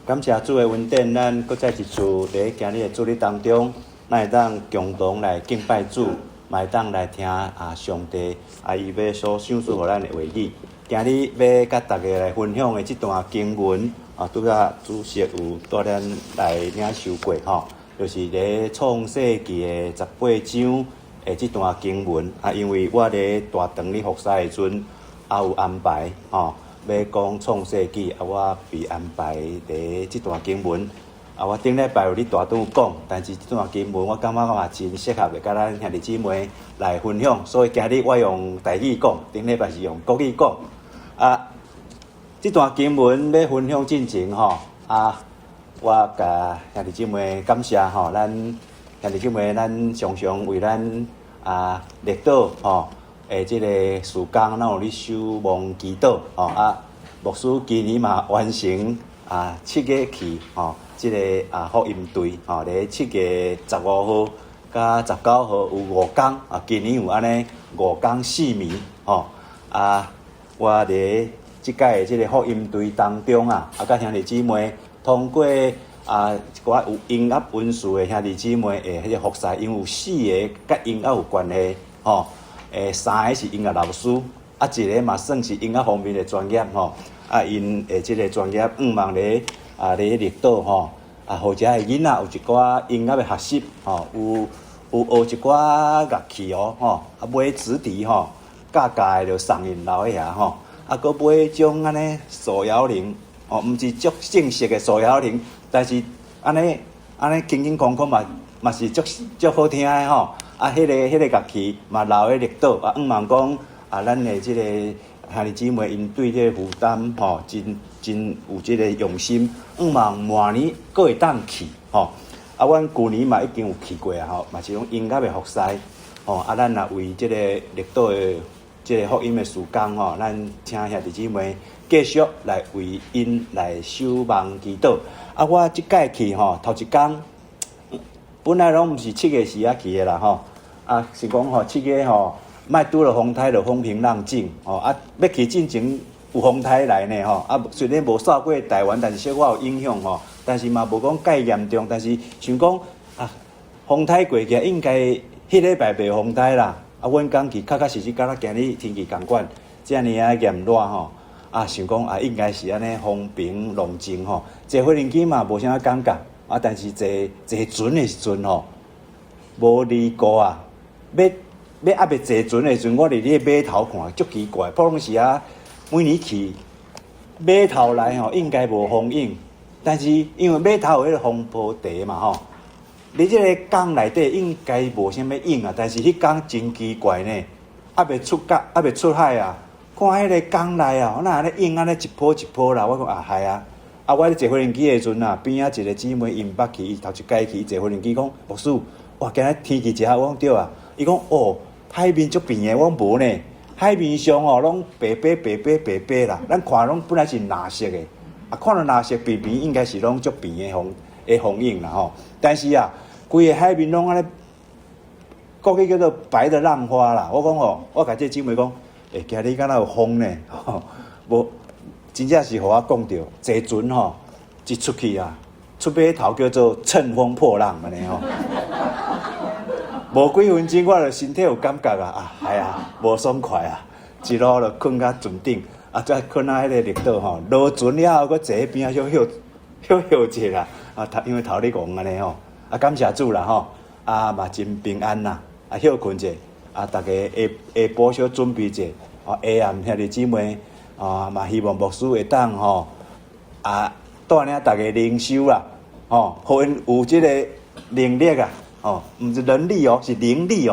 感谢主的恩典，咱搁再一次伫今日的主日当中，咱会当共同来敬拜主，嘛会当来听上帝伊要所赏赐互咱的话语。今日要甲大家来分享的这段经文拄仔主席有带咱来领受过就是咧创世纪的18章的这段经文因为我咧大堂咧服侍的时阵有安排要讲创世纪我被安排伫这段经文我顶礼拜有咧大堂讲，但是这段经文我感觉嘛真适合甲咱兄弟姊妹来分享，所以今日我用台语讲，顶礼拜是用国语讲这段经文要分享进前我甲兄弟姊妹感谢咱兄弟姊妹咱常常为咱列岛即个事工咱有咧守望祈祷牧师今年嘛完成7月去即个福音队咧7月15号甲19号有5天今年有安尼5天4暝我咧即届的即个福音队当中甲兄弟姊妹通过一寡有音乐文书的兄弟姊妹迄个服侍，因为有4个甲音乐有关系3个是音乐老师一个嘛算是音乐方面的专业因即个专业望咧咧列岛或者的囡仔有一寡音乐的学习有学一寡乐器买纸笛教就送因留喺遐搁买种安尼素摇铃毋是足正式的素摇铃，但是安尼轻轻空空嘛是足好听的迄个乐器嘛留喺列岛望讲咱的即个兄弟姊妹因对这个负担真有即个用心，望明年搁会当去阮旧年嘛已经有去过嘛是种音乐的服侍咱也为即个列岛的即个福音的事工咱请兄弟姊妹继续来为因来守望祈祷我即届去头一天本来拢毋是7月时去的啦是讲7月莫拄着风台就风平浪静要去进前有风台来呢虽然无扫过台湾，但是小可有影响但是嘛无讲介严重，但是想讲风台过去应该迄礼拜袂风台啦阮刚去确实甲咱今日天气共款遮尔炎热想讲应该是安尼风平浪静坐飞行机嘛无啥感觉但是坐船的时阵无离过要还袂坐船的时阵，我伫咧码头看足奇怪，普通时每年去码头来应该无风影，但是因为码头有迄个风波堤嘛你即个港内底应该无啥物影但是迄港真奇怪呢，还袂出海看迄个港内那安尼影安尼一波一波啦，我讲系我咧坐飞行机的时阵边一个姊妹因捌去，伊头一届去坐飞行机讲牧师，哇今日天气真好，我讲对伊讲海面足平的，我无呢。海面上拢白白啦，咱看拢本来是蓝色的，看到蓝色平平，应该是拢足平的风影啦但是规个海面拢安尼，国语叫做白的浪花啦。我讲我甲这姊妹讲，今日敢若有风呢无真正是互我讲着，坐船一出去出码头叫做乘风破浪安尼无几分钟，我就身体有感觉无爽快一路就困到船顶再困到迄个绿岛落船了后，搁坐迄边休一下因为头咧戆安尼感谢主啦嘛真平安啦休困者大家下晡小准备者下暗兄弟姊妹嘛希望牧师会当带领大家灵修啦互因有即个能力毋是能力是能力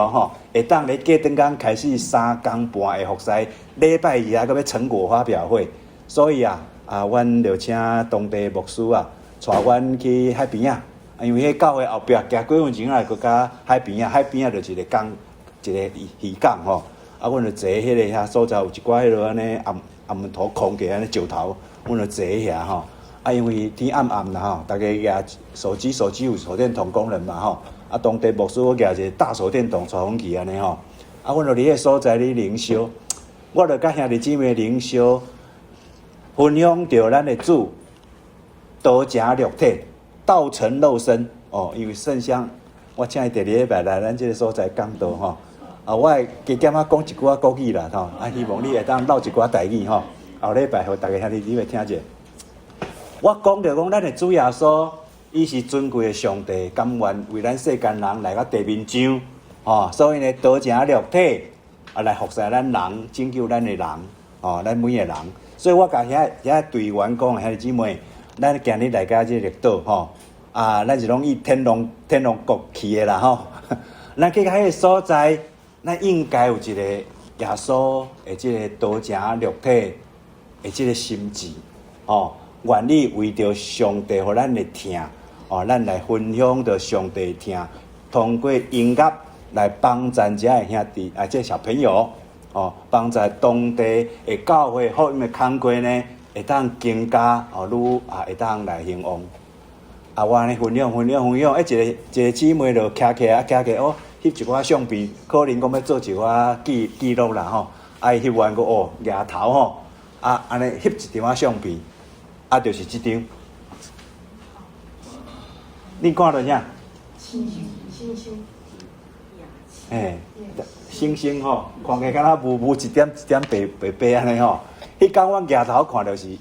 会当咧过顿工开始3天半的服侍，礼拜2搁要成果发表会，所以阮就请当地牧师带阮去海边因为迄教会后壁行几分钟搁到海边海边就是一个港一个渔港阮就坐迄个遐所在有一寡迄落安尼暗头空起安尼石头，阮就坐遐因为天暗啦大家举手机有手电筒功能嘛当地牧师我举一个大手电筒带阮去安尼阮就伫迄个所在咧灵修，我就甲兄弟姊妹灵修，分享着咱的主道成肉体，道成肉身。哦，因为圣香，我请伊第二礼拜来咱这个所在讲道吼。啊，我会加减啊讲一句国语啦吼，啊，希望你会当唠一句台语吼。后礼拜互大家兄弟姊妹听者。我讲着讲，咱的主耶稣，伊是尊贵的上帝，甘愿为咱世间人来到地面上，哦，所以呢，道成肉体，啊，来服侍咱人，拯救咱的人，哦，咱每个人。所以我甲遐队员讲，兄弟姊妹，咱今日来到这个岛，吼，啊，咱是拢以天龙国去的啦，吼。咱去到迄个所在，咱应该有一个耶稣的这个道成肉体的这个心志，哦。愿意为着上帝互咱的听，哦，咱来分享着上帝听，通过音乐来帮助这些兄弟啊，这小朋友，哦，帮助当地的教会福音的工作呢，会当增加哦，会当来兴旺。啊，我安尼分享，一个姊妹就徛哦，翕一寡相片，可能讲要做一寡记录啦吼，啊，翕完个哦，额头吼，啊，安尼翕一张相片。啊，就是这张，你看到啥？星星，哎，星星吼，看起来敢若雾一点白安尼吼。迄天我额头看到是，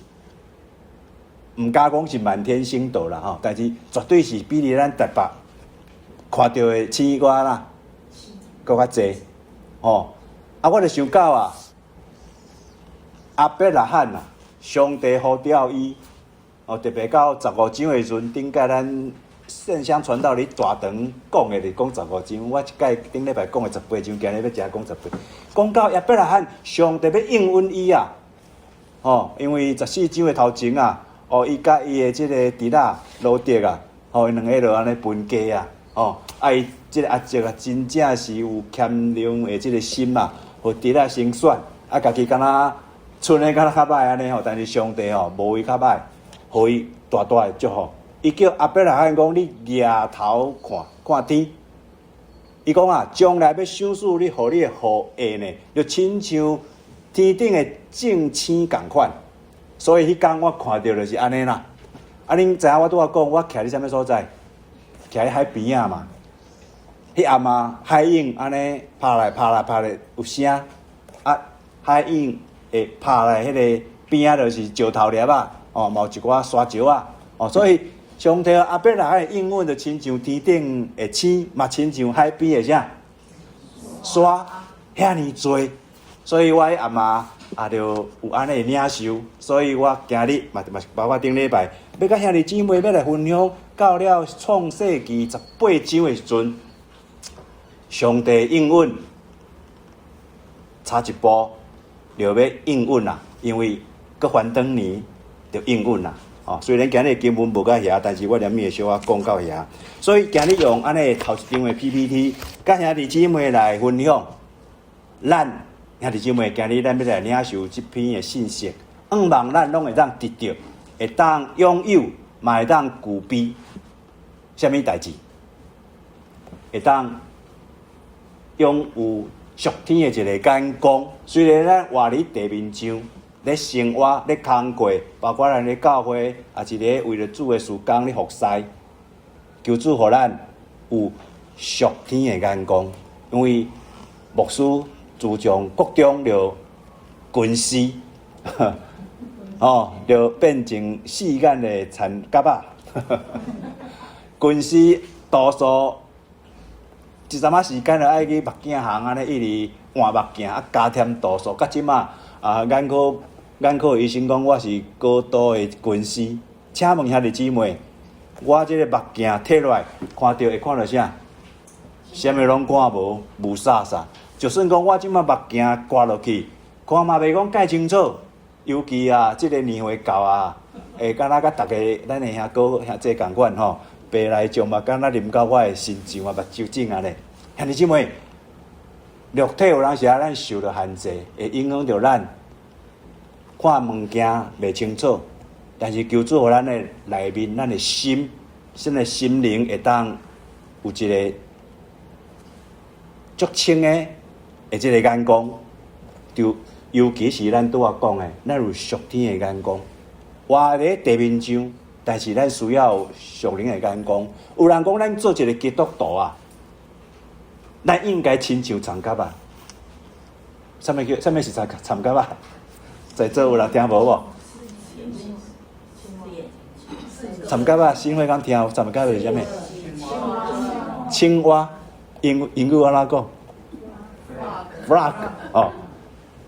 毋敢讲是满天星斗啦吼，但是绝对是比你咱台北看到的星瓜啦，搁较济吼。啊，我就想到啊，阿伯拉罕啊。上帝呼召伊，哦，特别到15章的时阵，顶届咱圣香传道里大堂讲的，就讲15章。我一届顶礼拜讲的18章，今日要食讲18。讲到亚伯拉罕，上帝要应允伊啊，哦，因为14章的头前啊，哦，伊甲伊的即个弟仔罗德啊，哦，因两个就安尼分家啊，哦，啊，伊即个阿叔啊，真正是有谦良的即个心啊，互弟仔先选，啊，家己敢若。剩的敢若较歹安尼吼，但是上帝吼无伊较歹，互伊大大的祝福。伊叫阿伯拉罕讲：你额头看天。伊讲啊，将来要赏赐你，互你的后裔呢，就亲像天顶的正星共款。所以迄天我看到就是安尼啦。啊，恁知影我拄仔讲，我徛伫啥物所在？徛伫海边啊嘛。迄暗啊，海影安尼拍来有声啊，海影。会拍来迄个边啊，就是石头粒啊，哦，嘛有一寡沙石啊，哦，所以上帝阿伯拉罕应允就亲像天顶的星，嘛亲像海边的啥沙，遐尼多，所以我迄暗也就有安尼领受，所以我今日嘛包括顶礼拜要甲兄弟姊妹要来分享，到了创世纪18章的时阵，上帝应允差一步。就要应允啦，因为搁翻转年就应允啦。哦，虽然今日经文无到遐，但是我连咪会小可讲到遐。所以今日用安尼头一张的 PPT， 甲兄弟姊妹来分享。咱兄弟姊妹今日咱要来领受这篇的信息，望咱拢会当得到，会当拥有，嘛会当具备。什么代志？会当拥有。属天的一个眼光，虽然咱活伫地面上，咧生活、咧工过，包括咱咧教会，也是咧为了主的事工咧服侍，求主互咱有属天的眼光。因为牧师自从国中就军师，哦，就变成世间的残甲啊，军师多数。一阵仔时间就爱去目镜行安尼一直换目镜，啊加添度数。到即马眼科医生讲我是高度的近视。请问兄弟姊妹，我即个目镜摕落来看到会看到啥？啥物拢看无，雾煞煞。就算讲我即马目镜挂落去，看嘛袂讲介清楚。尤其即个年岁到敢若甲逐个咱的兄哥兄姐共款吼。白来将嘛，敢若啉到我的身上啊，目睭肿安尼。兄弟姊妹，肉体有当时咱受到限制，会影响到咱看物件袂清楚。但是求主互咱的内面，咱的心，咱的心灵会当有一个足清的即个眼光。就尤其是咱拄仔讲的，咱有属天的眼光。活伫地面上。但是咱需要属灵的眼光。有人讲咱做一个基督徒啊，咱应该亲像长甲啊。什么是长甲啊？在座有人听无无？长甲啊，新会刚听，长甲是啥物？青蛙，英语安怎讲 ？frog 哦，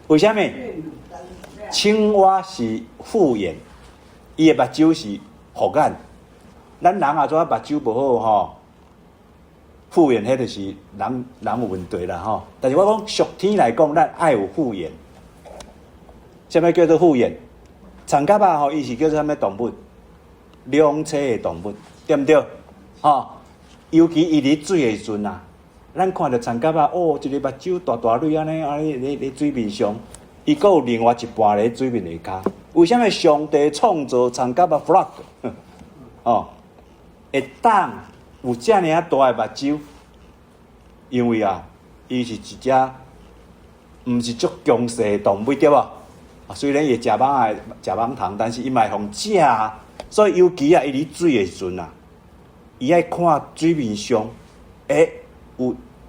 为什么？青蛙是复眼，伊的目睭是复眼。咱人啊，做目睭不好吼，复眼迄就是人有问题啦吼。但是我讲俗天来讲，咱爱有复眼。什么叫做复眼？长甲啊吼，伊是叫做啥物动物？两栖的动物，对毋对？吼，尤其伊伫水的时阵啊，咱看到长甲啊，哦，一个目睭大大蕊安尼，伫水面上。伊阁有另外一半咧水面下骹，为什么上帝创造长甲啊 frog？ 哦，会当有遮尔啊大诶目睭，因为啊，伊是一只毋是足强势诶动物对无？虽然伊会食蠓虫，但是伊嘛会互食，所以尤其啊，伊伫水诶时阵啊，伊爱看水面上，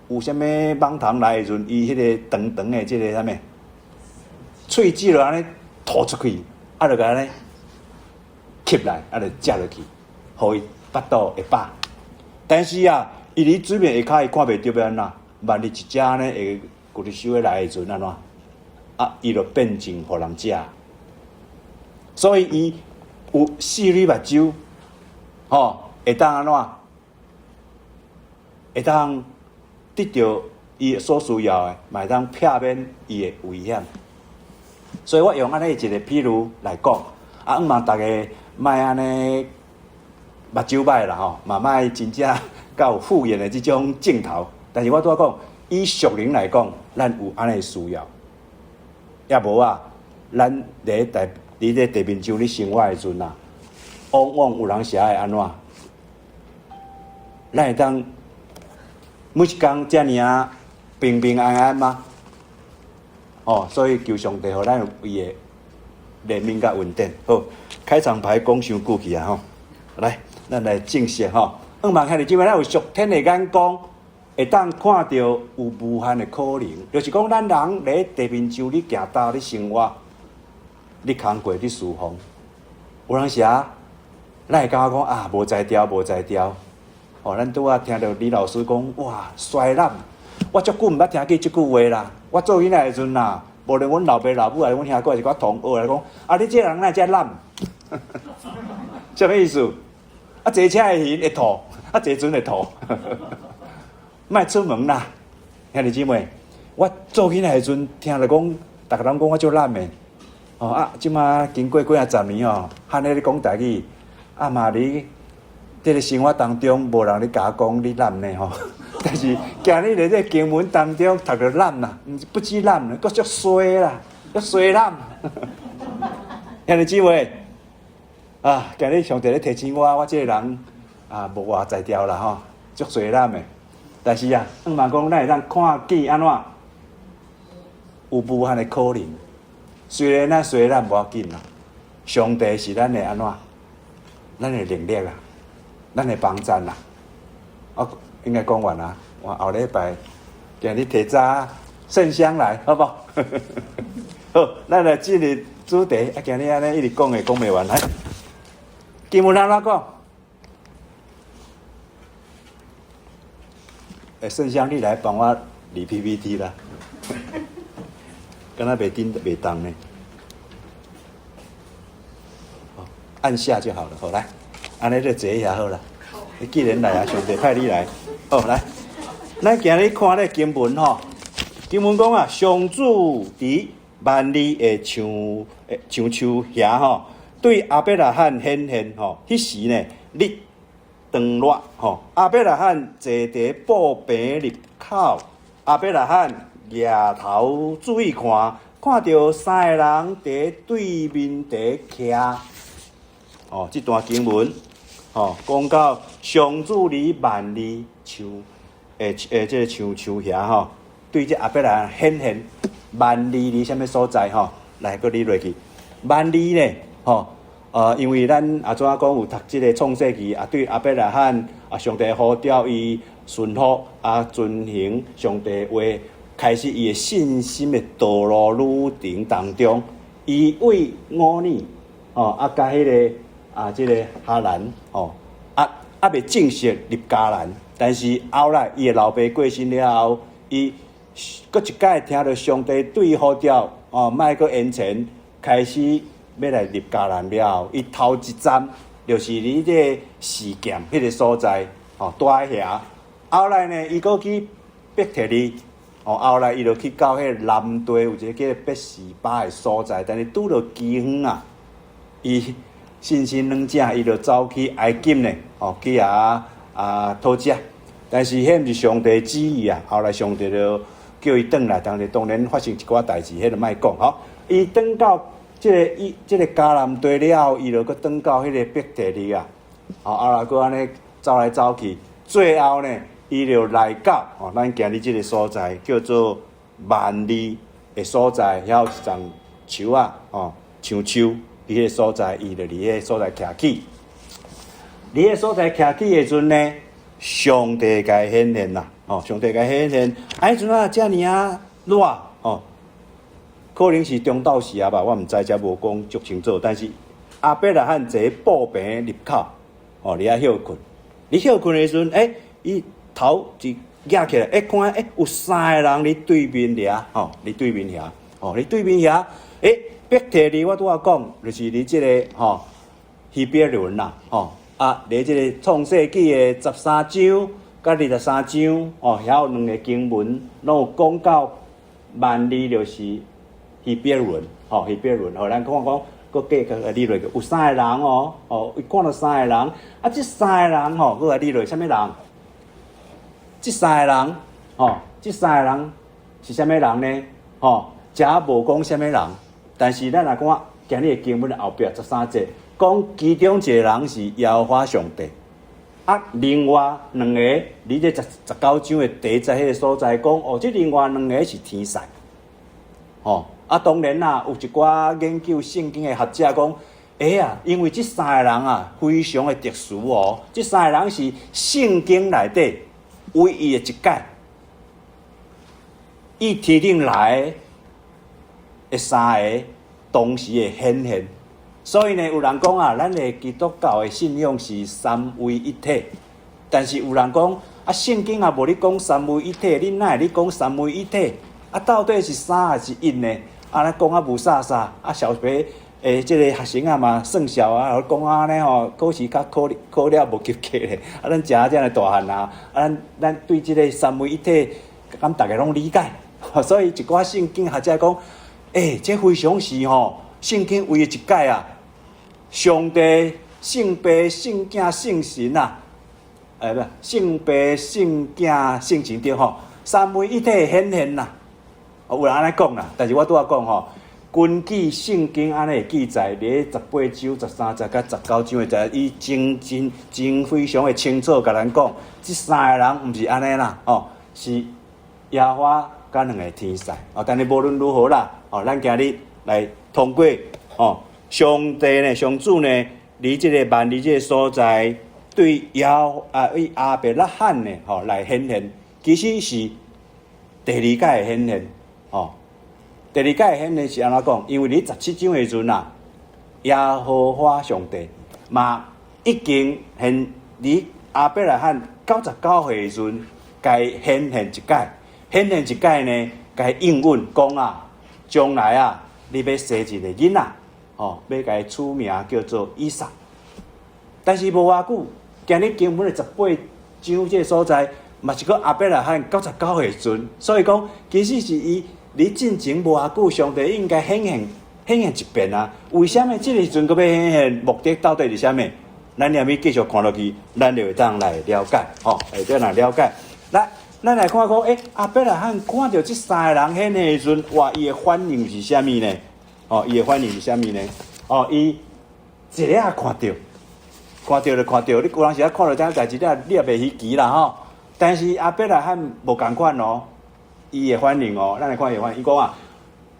有啥物蠓虫来诶时阵，伊迄个长长诶即个啥物？喙齿就安尼吐出去，啊，就安尼吸来，啊，就食落去，互伊腹肚会饱。但是啊，伊伫水面下骹伊看袂着要安怎，万一一只安尼会骨力收来的时阵安怎？啊，伊就变成互人食。所以伊有四蕊目睭，吼，会当安怎？会当得到伊所需要的，嘛会当避免伊的危险。所以我用安尼一个譬如来讲，啊，希望大家莫安尼目睭歹啦吼，嘛莫真正较有复眼的这种镜头。但是我拄仔讲，以属灵来讲，咱有安尼需要，也无啊，咱伫咧地面上咧生活的时阵啊，往往有人是爱安怎？咱会当每一工遮尔啊平平安安吗？哦，所以求上帝，互咱有伊的怜悯甲稳定。好，开场白讲伤久去啊吼，来，咱来正式吼。希望兄弟姊妹，咱有属天的眼光，会当看到有无限的可能。就是讲，咱人咧地面上咧行道咧生活，咧工过咧侍奉，有人时啊，咱会感觉讲啊，无才调。哦，咱拄仔听到李老师讲，哇，衰懒。我足久毋捌听见即句话啦！我做囡仔的时阵啦，无论阮老爸老母还是阮兄哥还是我同学来讲，啊，你这人哪遮懒？什么意思？啊，坐车会晕会吐，啊，坐船会吐，莫出门啦！兄弟姊妹，我做囡仔的时阵，听着讲，逐个人讲我足懒的。哦啊，即马经过几啊十年哦，汉咧咧讲台语，啊嘛你伫咧生活当中，无人咧甲我讲你懒呢吼。但是今日在这经文当中读到懒啦，不止懒啦，佫足衰啦，足衰懒。兄弟姊妹啊，今日上帝咧提醒我这个人啊无偌才调啦吼，足衰懒的。但是啊，希望讲咱会当看见安怎有无限的可能。虽然咱衰懒无要紧啦，上帝是咱的安怎？咱的能力啦，咱的帮助啦。啊。应该讲完啦，我后礼拜今日提早圣香来，好不好？好，咱来进入主题。啊，今日安尼一直讲的讲袂完，来，经文安怎讲？圣香，你来帮我理 PPT 啦，敢若袂动呢。按下就好了，好来，安尼就坐一下好了。你既然来啊，上帝派你来。好，来，咱今日看咧经文吼，经文讲啊，上主伫万里的树遐吼，对亚伯拉罕显现吼，迄时呢，日长落吼，亚伯拉罕坐伫布棚入口，亚伯拉罕举头注意看，看到三个人伫对面伫徛。哦，这段经文。哦，讲到上主离万里树，这个树遐吼，对这亚伯拉罕显现，万里离什么所在吼？来，搁你落去，万里呢吼，因为咱怎讲有读即个创世纪对亚伯拉罕上帝呼召伊顺服遵行上帝话，开始伊的信心的道路旅程当中，伊为5年甲迄个即个哈兰未正式入迦南，但是后来伊的老爸过身了后，伊搁一摆听到上帝对伊呼召莫搁延前，开始要来入迦南了后，伊头一站就是伫这个示剑迄个所在住喺遐。后来呢，伊搁去伯特利后来伊就去到迄个南地有一个叫伯示巴的所在，但是拄到饥荒伊信心软正，伊就走去埃及呢去讨食，但是迄毋是上帝旨意后来上帝就叫伊转来，当然发生一寡代志，迄就莫讲伊转到即个迦南地了后，伊就搁转到迄个伯特利后来搁安尼走来走去，最后呢，伊就来到咱今日即个所在叫做万里的所在，遐有一丛树橡树，伊迄个所在，伊就伫迄个所在徛起。伫迄个所在徛起的时阵呢，上帝甲伊显现啦，上帝甲伊显现，迄阵遮尔热可能是中昼时吧，我毋知，遮无讲足清楚。但是亚伯拉罕坐步坪入口，伫遐休困。你休困的时阵，伊头就举起来，看，有3个人伫对面遐，伫对面遐，伫对面遐，伯特利我拄仔讲，就是伫即个希伯伦啦，伫即个创世纪的13章甲23章，遐有2个经文，拢有讲到万里就是希伯伦，希伯伦，咱看讲，搁计个理落去，有3个人伊看到3个人，即3个人搁来理落，啥物人？即3个人，即3个人是啥物人呢？遮无讲啥物人，但是咱来看今日的经文的后壁13节，讲其中一个人是耶和华上帝，另外2个，你这19章的第10迄个所在讲，即另外2个是天使，当然啦，有一寡研究圣经的学者讲，因为即3个人非常的特殊即3个人是圣经内底唯一的一解，伊天顶来的3个同时的显现。所以呢，有人讲咱的基督教的信仰是三位一体，但是有人讲圣经无咧讲三位一体，恁哪会咧讲三位一体？到底是3还是1呢？咱讲无煞煞，小学即个学生嘛算数讲安尼考试较考了无及格咧。咱遮样的大汉咱对即个三位一体，敢大家拢理解？所以一寡圣经学者讲，这非常是圣经唯一一解上帝、圣父、圣子、圣神不，圣父、圣子、圣神对三位一体显现有人安尼讲但是我拄仔讲根据圣经安尼记载，伫18章、13节甲19章的伊真非常的清楚甲咱讲，即3个人毋是安尼啦是耶和华甲2个天使但是无论如何啦咱今日来通过上帝呢、上主呢，伫即个万里即个所在，对亚伯拉罕呢来显现，其实是第2届的显现第2届的显现是安怎讲？因为伫17章的时阵耶和华上帝嘛已经现伫亚伯拉罕99岁的时阵，该显现一届，显现一届呢，该应允讲将来你要生一个囡仔。要甲伊取名叫做以撒，但是无偌久，今日经文的18章这个所在，嘛是个亚伯拉罕99岁时阵，所以讲其实是伊离进前无偌久，上帝应该显现一遍为什么这个时阵搁要显现？目的到底是啥物？咱念咪继续看落去，咱就会当来了解会当来了解。来，咱来看看，亚伯拉罕看到这3个人显现的时阵，伊的反应是啥物呢？伊的反应是啥物呢？伊一个看到，你有当时看到这代志，你也袂稀奇啦但是亚伯拉罕无共款伊的反应咱来看伊的反应。伊讲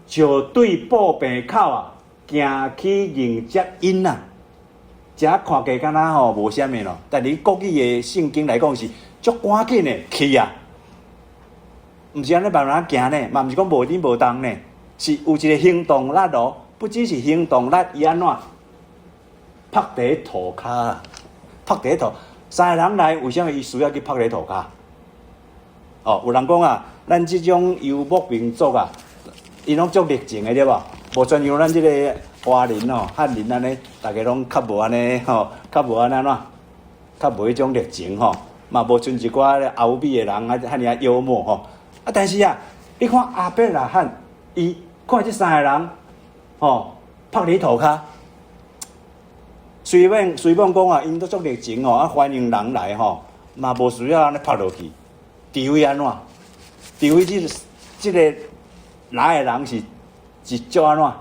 就对步坪口行去迎接因遮看起敢若吼无啥物咯，但是国语的圣经来讲是足赶紧的去啊，毋是安尼慢慢行呢，嘛毋是讲无叮无当呢，是有一个行动力咯，不只是行动力，伊安怎拍伫涂骹啊，拍伫涂，三个人来，为什么伊需要去拍伫涂骹？哦，有人讲啊，咱即种游牧民族啊，伊拢足热情的对无？无像咱即个华人哦、汉人安尼，大家拢较无安尼吼，较无安怎，较无迄种热情吼，嘛无像一寡欧美的人啊，遐尔幽默吼。啊，但是啊，你看阿伯拉罕，伊看即三个人吼，拍你涂骹，随便讲啊，因都足热情吼，啊欢迎人来吼，嘛无需要安尼拍落去。地位安怎？地位即个来的人是足安怎？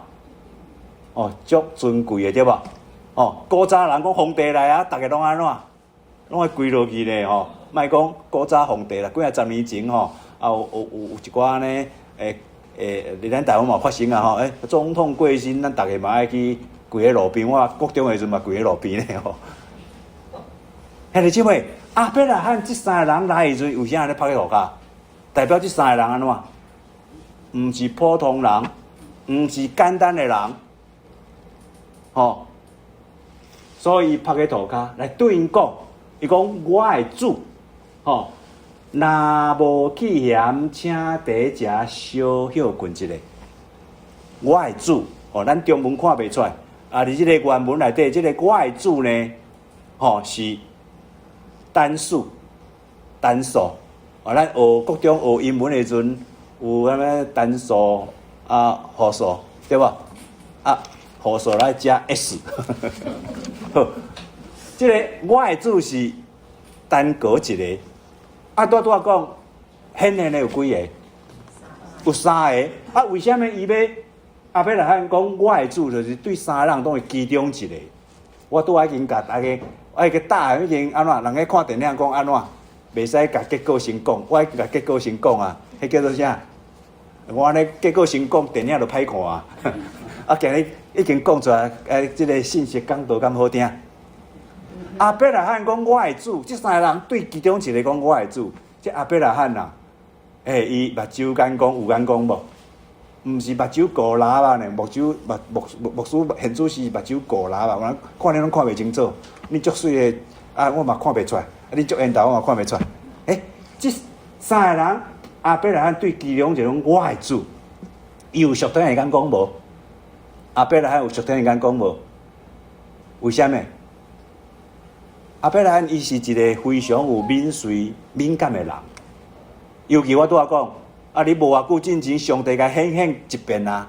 哦，足尊贵的对无？哦，古早人讲皇帝来啊，逐个拢安怎？拢会跪落去咧吼。莫讲古早皇帝啦，几啊十年前吼，啊有一寡安尼伫咱台湾嘛发生啊吼，总统过身，咱逐个嘛爱去跪喺路边，我国中的时阵嘛跪喺路边咧吼。兄弟姊妹，阿伯拉罕即三个人来的时阵，为啥安尼拍喺涂骹？代表即三个人安怎？毋是普通人，毋是简单的人。吼，所以拍个涂骹来对因讲，伊讲我的主，吼，若无去嫌，请第一只小休困一下。我的主，哦，咱中文看袂出来，啊，伫即个原文内底，即个我的主呢，吼是单数、单数，啊，咱学国中学英文的时阵，有安尼单数啊、复数，对无？啊。复数来加 s， 好，即个我的主是单个一个，啊，拄讲，显然的有几个？有三个，啊，为什么伊要阿伯拉罕讲我的主就是对三个人都是其中一个？我拄已经甲大家，我个答已经安怎？人家看电影讲安怎？袂使甲结果先讲，我甲结果先讲啊，迄叫做啥？我安尼结果先讲，电影就歹看啊。啊，今日已经讲出来，即个信息讲到咁好听。阿伯拉罕讲我的主，即三个人对其中一个讲我的主，即阿伯拉罕呐，伊目睭干讲有眼讲无？毋是目睭糊拉吧呢？目睭目睭现主是目睭糊拉吧？我看你拢看袂清楚，你足水的啊，我嘛看袂出来，啊，你足缘投我嘛看袂出来。即三个人，阿伯拉罕对其中一个讲我的主，伊有属天的眼讲无？阿伯拉罕有属天的眼讲无？为什么？阿伯拉罕伊是一个非常有敏锐、敏感的人，尤其我拄仔讲，啊，你无偌久之前，上帝甲显一遍啊，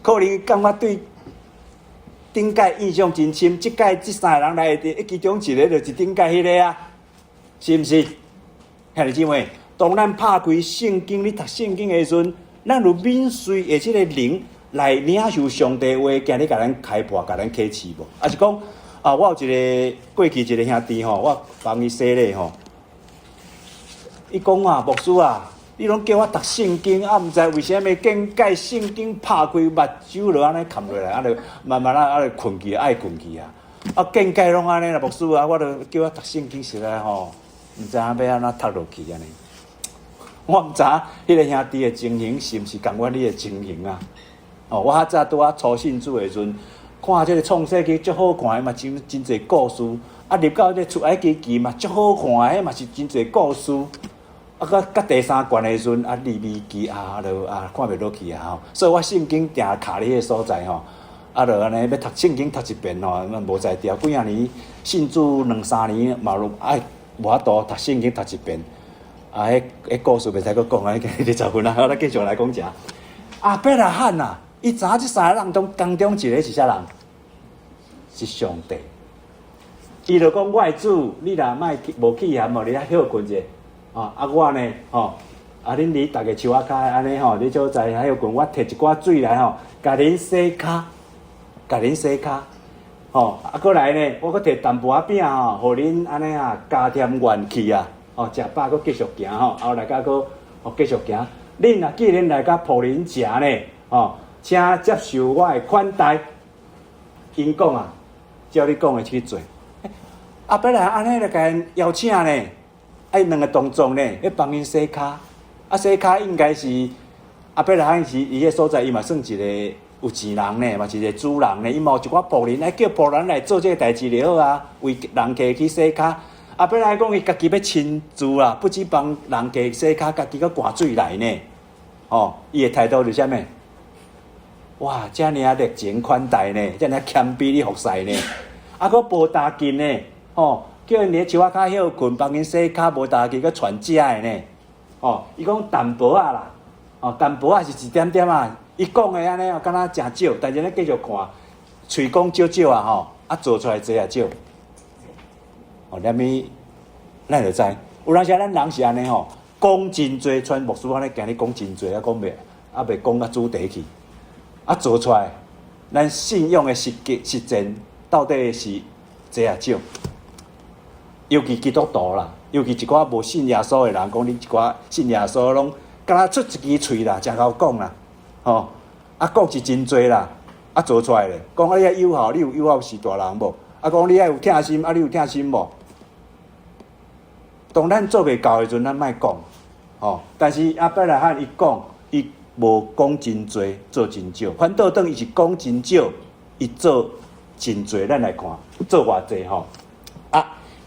可能感觉对顶届印象真深，即届即三个人来的其中一个就是顶届迄个啊，是毋是？兄弟姊妹，当咱拍开圣经，你读圣经的时阵，咱有敏锐的即个灵。来领受上帝话，今日甲咱开破，甲咱启示无？啊是讲啊，我有一个过去一个兄弟吼，我帮伊洗礼吼。伊讲啊，牧师啊，你拢叫我读圣经，啊，毋知为什么见介圣经拍开目睭就安尼冚落来，啊，就慢慢就困去，爱困去啊。啊，见介拢安尼啦，牧师啊，我就叫我读圣经实在吼，毋知影要安怎读落去安尼。我毋知影迄个兄弟的情形是毋是共阮你的情形啊？哦，我较早拄啊初信主的时阵，看即个创世纪足好看的嘛，真侪故事。啊，入到这出埃及记嘛，足好看的嘛是真侪故事。啊，到第三卷的时阵，啊利未记啊，就看袂落去啊吼。所以我圣经定卡伫个所在吼，啊，就安尼要读圣经读一遍吼，无在调。几啊年信主2-3年，嘛爱无法度读圣经读一遍。啊，迄故事袂使佫讲啊，今日20分啊，咱继续来讲者。阿伯拉罕呐。伊知影即三个人当中一个是啥人？是上帝。伊就讲：我的主，你若莫无气寒无，你遐休困者。啊，我呢，吼，啊，恁伫逐个树仔骹安尼吼，你就在遐休困。我摕一寡水来吼，甲恁洗骹，甲恁洗骹。吼，啊，过来呢，我佫摕淡薄仔饼吼，互恁安尼啊，加添元气啊。哦，食饱佫继续行吼，后来甲佫继续行。恁若既然来甲仆人食呢，吼。请接受我的款待。因讲啊，照你讲的去做。后壁来安尼就甲因邀请呢，两个动作呢，要帮因洗骹，洗骹应该是后壁来是伊迄所在，伊嘛算一个有钱人呢，嘛是一个主人呢，伊嘛有一寡仆人，叫仆人来做这个代志就好啊，为人客去洗骹。后壁来讲，伊家己要亲自啦，不止帮人客洗骹，家己搁灌水来呢。伊的态度是啥物？哇，遮尔啊热情款待呢，遮尔啊谦卑的服侍呢，搁无打紧呢，叫因伫树仔骹休困，帮因洗骹，无打紧，搁传食的呢。伊讲淡薄仔啦，淡薄仔是一点点啊。伊讲的安尼敢若诚少，但是咱继续看，喙讲少少啊，做出来济啊少。连咪咱就知，有当时咱人是安尼讲真多，像牧师安尼今日讲真多，讲袂讲到主题去，做出来，咱信仰的实践到底是济啊少？尤其基督徒啦，尤其一寡无信耶稣的人，讲你一寡信耶稣拢，敢若出一支喙啦，诚够讲啦，讲是真多啦，做出来咧，讲你遐有效，你有有效是大人无？讲你遐有疼心，你有疼心无？当咱做袂到的时阵，咱莫讲，但是阿伯来汉伊讲，伊无讲真多，做真少。反倒等伊是讲真少，伊做真多。咱来看，做偌济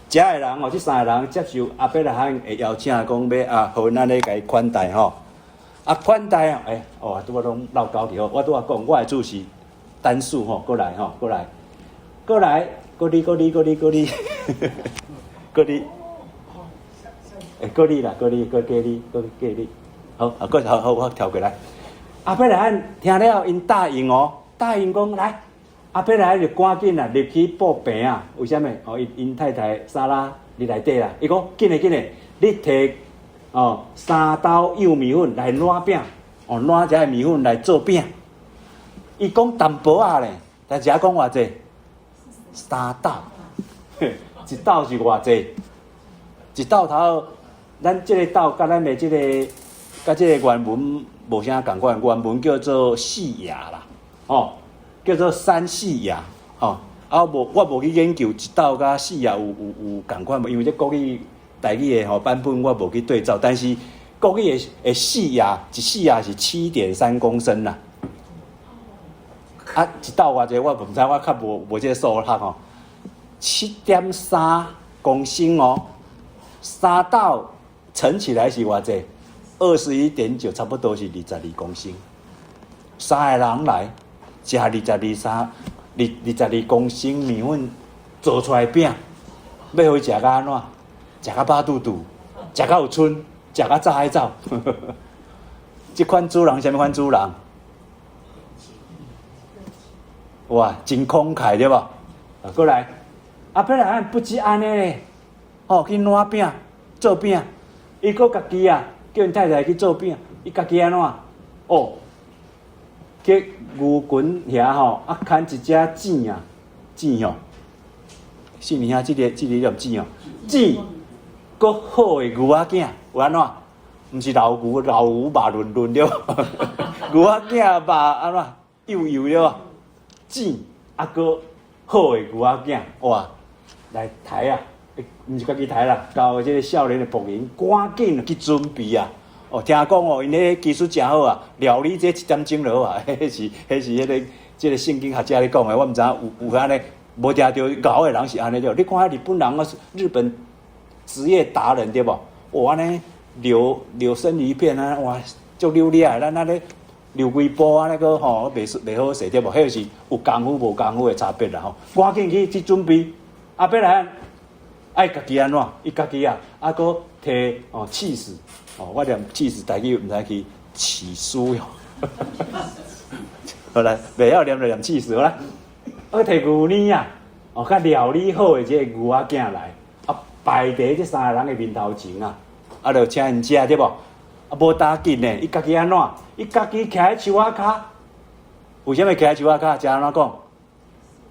遮个人即三个人接受阿伯来汉的邀请，讲要互咱咧甲伊款待款待拄仔拢闹交去我拄仔讲，我的主是单数过来，过来，过你，过你啦，过你，好，我跳过来。阿伯来汉听了，因答应讲来，阿伯来汉就赶紧啦，入去报病啊。为什么？因太太莎拉伫内底啦。伊讲紧诶，你摕3包幼米粉来烂饼，烂遮个米粉来做饼。伊讲淡薄仔咧，但是讲偌济？3斗，一斗是偌济？一斗头。咱即个斗甲咱的即个，甲即个原文无啥共款，原文叫做细芽啦，叫做3细芽，我无去研究一斗甲细芽有共款无，因为这国语台语的版本我无去对照，但是国语的细芽，一细芽是7.3公升啦，一斗偌济我唔知，我较无这个数学7.3公升3斗。乘起来是偌济？21.9，差不多是22公升。3个人来食22公升米粉做出来饼，要互伊食甲安怎？食甲饱肚肚，食甲有春，食甲早海走。即款主人，啥物款主人？哇，真慷慨对无？过来，伯来汉不止安尼咧，去烂饼做饼。伊搁家己叫因太太去做饼，伊家己安怎？去牛群遐牵一只糋糋是年即个叫糋搁好的牛仔囝有安怎？毋是老牛肉润了，牛仔囝肉安怎？幼了糋搁好的牛仔囝哇，来抬毋是家己抬啦，交即个少年的仆人赶紧去准备啊！听讲因迄技术真好啊，料理这1点钟就好啊。迄是迄个即个圣经学者咧讲的，我毋知有安尼无听到搞的人是安尼对。你看日本人日本职业达人对无？安尼留生鱼片啊，哇，足流利啊！咱安尼留规波啊，那个袂好势对无？迄是有功夫无功夫的差别啦赶紧去准备，伯来。爱家己安怎？伊家己搁摕气势，我念气势，台语毋知去起酥哟。好来，袂晓念就念气势好啦。摕牛奶较料理好的这个牛仔囝来，摆伫这3个人的面头前就请因食对无？无打紧呢，伊家己安怎？伊家己徛喺树仔骹，为什么徛喺树仔骹？食安怎讲？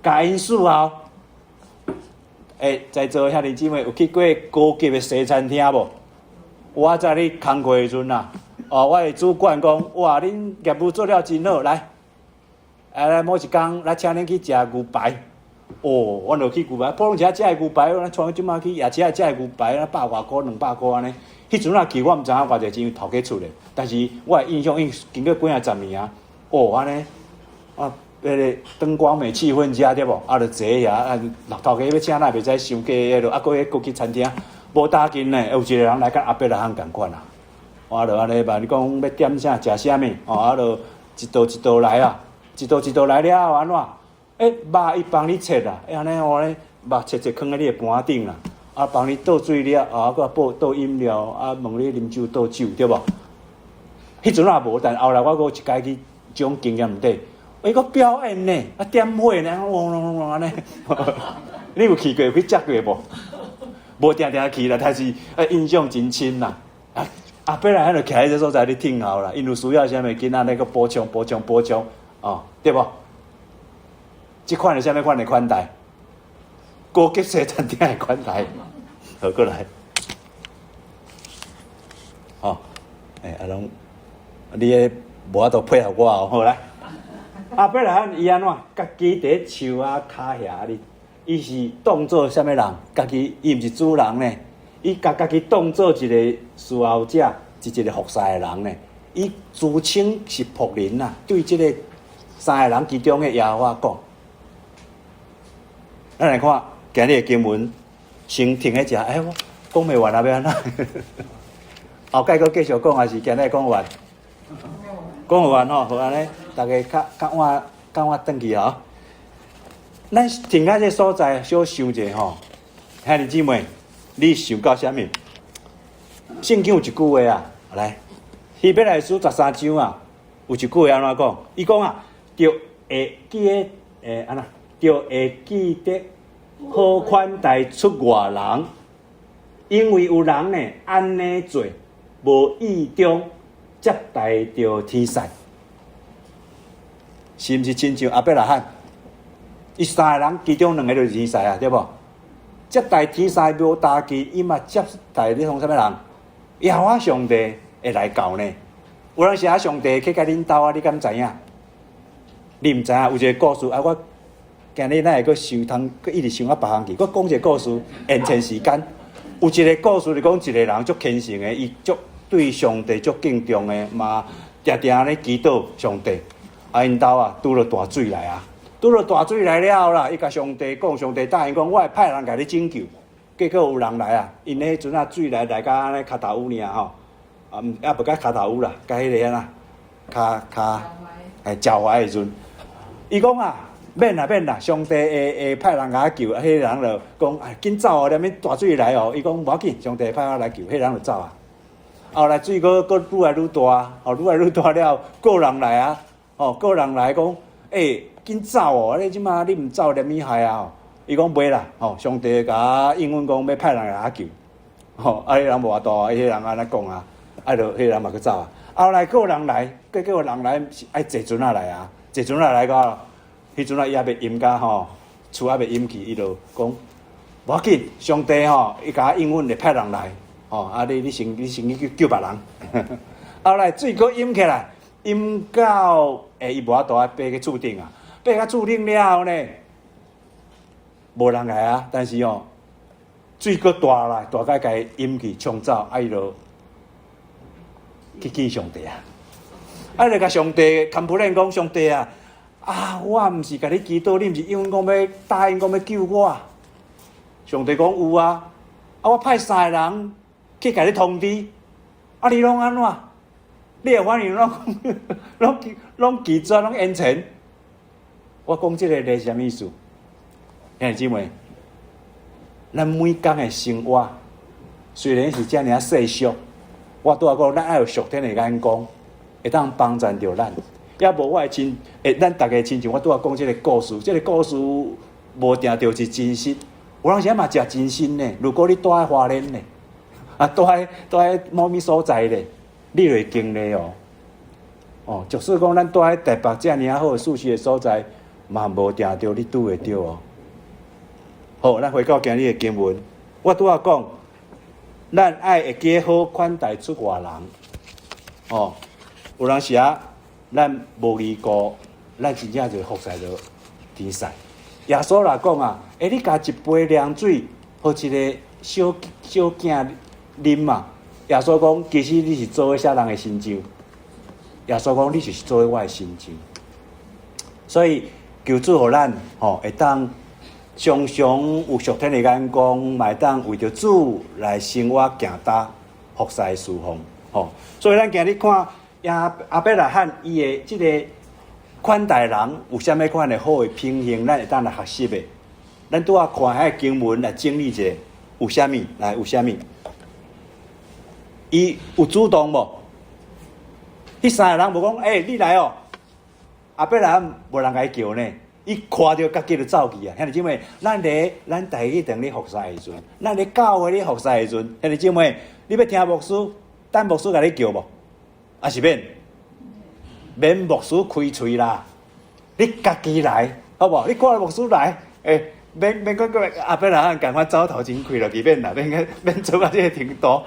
教因伺候。在座遐弟姊妹有去过高级的西餐厅无？我在你工课的时阵我的主管讲，哇，恁业务做了真好，来，来某一天，来请恁去食牛排，哦，阮就去牛排，普通车食的牛排，咱像即马去夜市食的牛排，100外箍、200箍安尼。迄阵啊去我毋知影偌济钱头家出的，但是我的印象经过几啊十年啊，哦安尼啊，迄个灯光美、气氛佳对无？啊，就坐遐啊，老头家要请咱袂使伤价，迄落啊，搁去餐厅无搭紧呢，有一个人来甲阿伯来行共款啊，我就安尼吧，你讲要点啥食啥物，哦，啊，就一道一道来啊，一道来了后安怎？肉伊帮你切啦，安尼哦咧，肉切放在你的盘顶啦。啊，帮你倒水了，啊，佮倒饮料，啊，问你啉酒倒酒，对无？迄阵也无，但后来我佮一家去种经验底，伊佮表演呢，啊点火呢，安尼，你有去过去食过无？无定定去啦，但是印象真深啦。啊，本来迄个徛喺这所在咧听候啦，因有需要啥物囡仔咧个补充，哦，对无？即款是啥物款的款待？高级西餐厅的款待，好过来，哦，啊拢，你个无法度配合我哦，好来。阿伯来伊安怎？家己伫树啊骹遐哩，伊是当做啥物人？家己伊毋是主人呢，伊家己当做一个侍候者，是一个服侍的人呢。伊自称是仆人啊，对即个三个人其中的耶和华讲，咱来看。今日的经文先停喺遮，我讲袂完啊，要安怎？后盖佫继续讲，还是今日讲完？讲完吼，好安尼，大家赶快转去吼。咱停喺这所在，小想者吼，兄弟姊妹，你想到啥物？圣经有一句话啊，来，希伯来书13章啊，有一句话安怎讲？伊讲啊，着会记得安怎？着会记得。好款待出外人，因为有人呢安尼做，无意中接待着天使，是毋是亲像阿伯拉罕？伊三个人其中2个就是天使啊，对无？接待天使无大忌，伊嘛接待你从啥物人？耶和华上帝会来教呢？有人写上帝去甲恁斗啊，你敢知影？你毋知影？有一个故事啊，我。今日咱会阁想通，阁一直想啊别项去。我讲一个故事，延长时间。有一个故事，就讲一个人足虔诚的，伊足对上帝足敬重的，嘛定定咧祈祷上帝。啊，因兜啊拄着大水来啊，拄着大水来了后啦，伊甲上帝讲，上帝答应讲，我会派人甲你拯救。结果有人来啊，因迄阵啊水来甲安尼骹头乌尔吼，啊无甲骹头乌啦，甲迄个啊骹脚踝的时阵，伊讲啊。免啦，上帝会派人来救，迄个人就讲，紧走哦，连面大水来哦。伊讲无要紧，上帝派我来救，迄个人就走啊。后来水阁愈来愈大，愈来愈大了，个人来啊，个人来讲，紧走哦，你即马你毋走，连咪害啊。伊讲袂啦，上帝甲应允讲要派人来救，迄个人无法度，迄个人安尼讲啊，就迄个人嘛去走啊。后来个人来，结果人来是爱坐船啊来啊，坐船啊来个。迄阵啊，伊还袂淹甲吼，厝还袂淹去，伊就讲无要紧，上帝吼，伊甲应允会派人来，你先去救别人。后来水阁淹起来，淹到伊无法度爬去厝顶啊，爬到厝顶了后呢，无人来啊，但是水阁大来，大概甲伊淹去冲走，伊就去见上帝啊，就甲上帝complain讲上帝啊。我毋是甲你祈祷，你毋是应允讲要答应讲要救我？上帝讲有啊，我派3个人去甲你通知，你拢安怎？你会反应拢拒绝，拢延前。我讲这个是啥物意思？兄弟姊妹，咱每天的生活虽然是遮尔世俗，我拄仔讲，咱爱有属天的眼光，会当帮助着咱。也无我咱大家亲像我拄仔讲即个故事，即个故事无定就是真实。有人时嘛食真心呢。如果你住喺花莲呢，住喺某物所在呢，你就会经历哦。即使讲咱住喺台北遮尔好舒适的所在，嘛无定着你拄会着哦。好，咱回到今日的经文，我拄仔讲，咱爱会记好款待出外人。有人写。咱无离过，咱真正就服侍着天使。耶稣来讲啊，你加一杯凉水，互一个小囝啉嘛。耶稣讲，其实你是做伙啥人的心肠。耶稣讲，你就是做伙我的心肠。所以求主互咱会当常常有属天的眼光，嘛会当为着主来生活行踏服侍侍奉。所以咱今日看阿伯拉罕伊的即个款待人有啥物款的好的品行，咱会当来学习的。咱拄仔看遐经文来整理者，有啥物？来有啥物？伊有主动无？迄三个人无讲，你来哦。阿伯拉罕无人甲伊叫呢，伊看到家己就走去啊！兄弟姊妹，咱第一堂咧服侍的时阵，咱咧教会咧服侍的时阵，兄弟姊妹，你要听牧师，等牧师甲你叫无？还是免牧师开喙啦，你家己来，好无？你看牧师来，免阿伯拉罕赶快走头前开落去，免啦，免做到这个程度。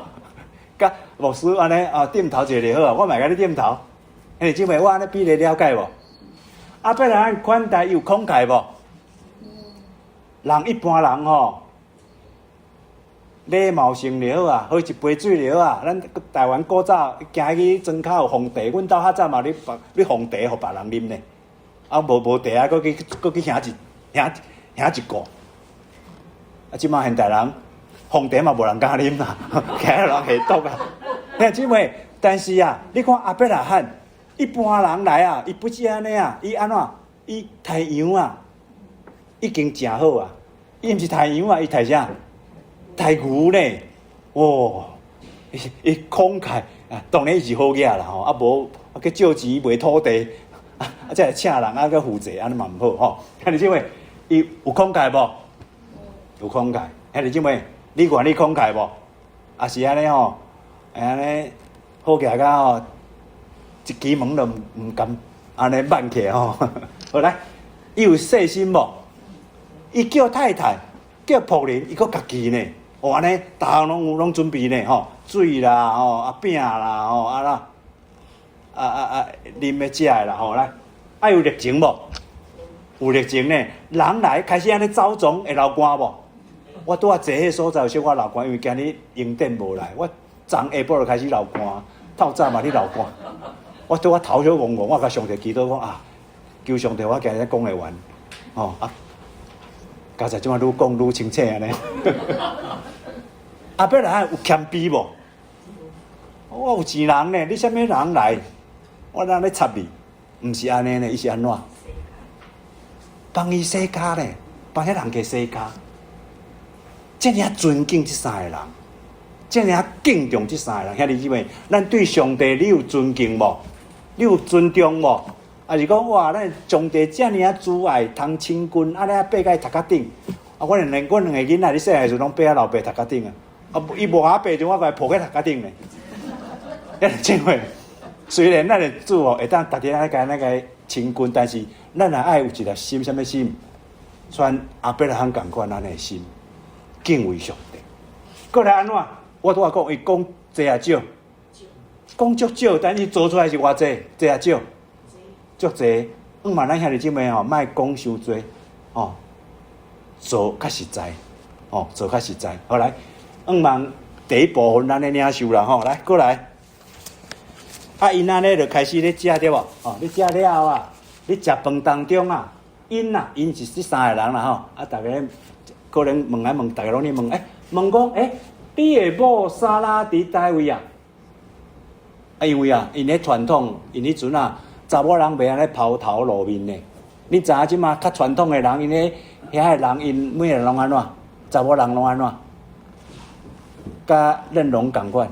甲牧师安尼点头一下就好啊，我嘛甲你点头。兄弟姊妹，我安尼比你了解无？阿伯拉罕款待有慷慨无？人一般人礼貌性就好啊，喝一杯水就好啊。咱台湾古早行去庄口有皇茶，阮兜较早嘛咧皇茶互别人啉呢。无茶啊，搁去兄一个。即马现代人皇茶嘛无人敢啉啦，惊人下毒啊！兄弟姊妹，但是啊，你看阿伯拉罕。一般人来啊，伊不是安尼啊，伊安怎？伊刣羊啊，已经真好啊。伊毋是刣羊啊，伊刣啥？刣牛呢？伊慷慨啊，当然伊是好嘢啦吼，无去借钱卖土地，才会请人去负责，安尼嘛毋好吼。兄弟姊妹，伊有慷慨无？有慷慨。兄弟姊妹，你愿意慷慨无？也是安尼吼，安尼好行甲一支门都唔敢安尼慢起吼。好来，伊有细心无？伊叫太太，叫仆人，伊搁家己呢。安尼，逐项拢准备呢吼，水啦饼啦啉的食的啦吼来，有热情无？有热情呢。人来开始安尼走总会流汗无？我拄仔坐迄所在有小可流汗，因为今日迎电无来，我昨下晡就开始流汗，透早嘛咧流汗。我拄仔头小戆戆，我甲上帝祈祷讲求上帝我今日讲会完，刚才即马愈讲愈清楚安尼。阿伯拉罕有谦卑无？我有钱人呢，你啥物人来？我人咧插你，毋是安尼呢，伊是安怎？帮伊洗骹呢，帮遐人家洗骹，遮尔尊敬即三个人，遮尔敬重即三个人，兄弟姊妹，咱对上帝你有尊敬无？你有尊重无？啊是讲哇，咱上帝遮尔主爱，通亲近，安尼爬到头壳顶。阮两个囡仔，你细汉时拢爬喺老爸头壳顶啊！伊无下爬就我甲伊抱喺头壳顶咧。兄弟姊妹，虽然咱的主会当逐日安尼亲近，但是咱也爱有一粒心，啥物心？像阿伯拉罕共款安尼的心，敬畏上帝。过来安怎？我拄仔讲，伊讲济啊少。讲足少，但是做出来是偌济，济啊少，足济。嘛，咱兄弟姊妹莫讲伤济，做较实在，做较实在。好来，嘛第一部分咱咧领受啦，来过来。因安尼就开始咧食对无？你食了后啊，你食饭当中啊，因是即三个人啦逐个可能问逐个拢咧问，问讲，你的某莎拉伫叨位啊？因为因咧传统，因迄阵查某人袂安尼抛头露面呢。你知影即马较传统的人，因咧遐的人，因每个人拢安怎？查某人拢安怎？甲认龙共款，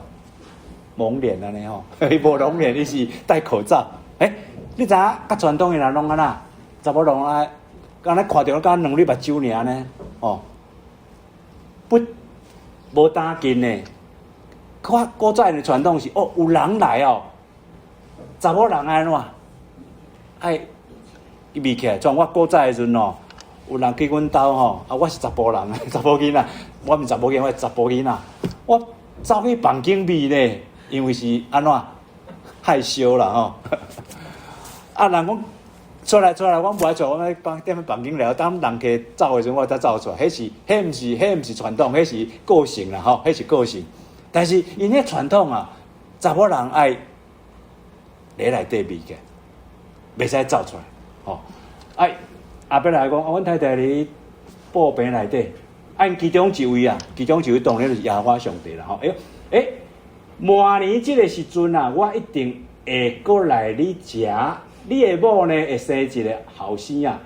蒙脸安尼吼，伊无蒙脸，伊是戴口罩。你知影较传统的人拢安怎？查某人安尼看着甲两粒目睭尔呢？不无打紧呢。古早的传统是有人来查某人安怎？秘起来，像我古早的时阵有人去阮兜我是查甫人，查甫囡仔，我毋是查甫囡仔，我是查甫囡仔，我走去房间味呢，因为是安怎害羞啦人讲出来，我无爱做，我咧踮房间聊，当人客走的时候，我才走出来。迄毋是传统，迄是个性啦，吼，迄是个性。但是因迄传统啊，查某人爱咧内底味嘅，袂使走出来，吼。后壁来讲，阮太太伫布棚内底，按其中一位当然就是耶和华上帝啦，吼。明年即个时阵啊，我一定会过来你食。你的某呢会生一个后生啊！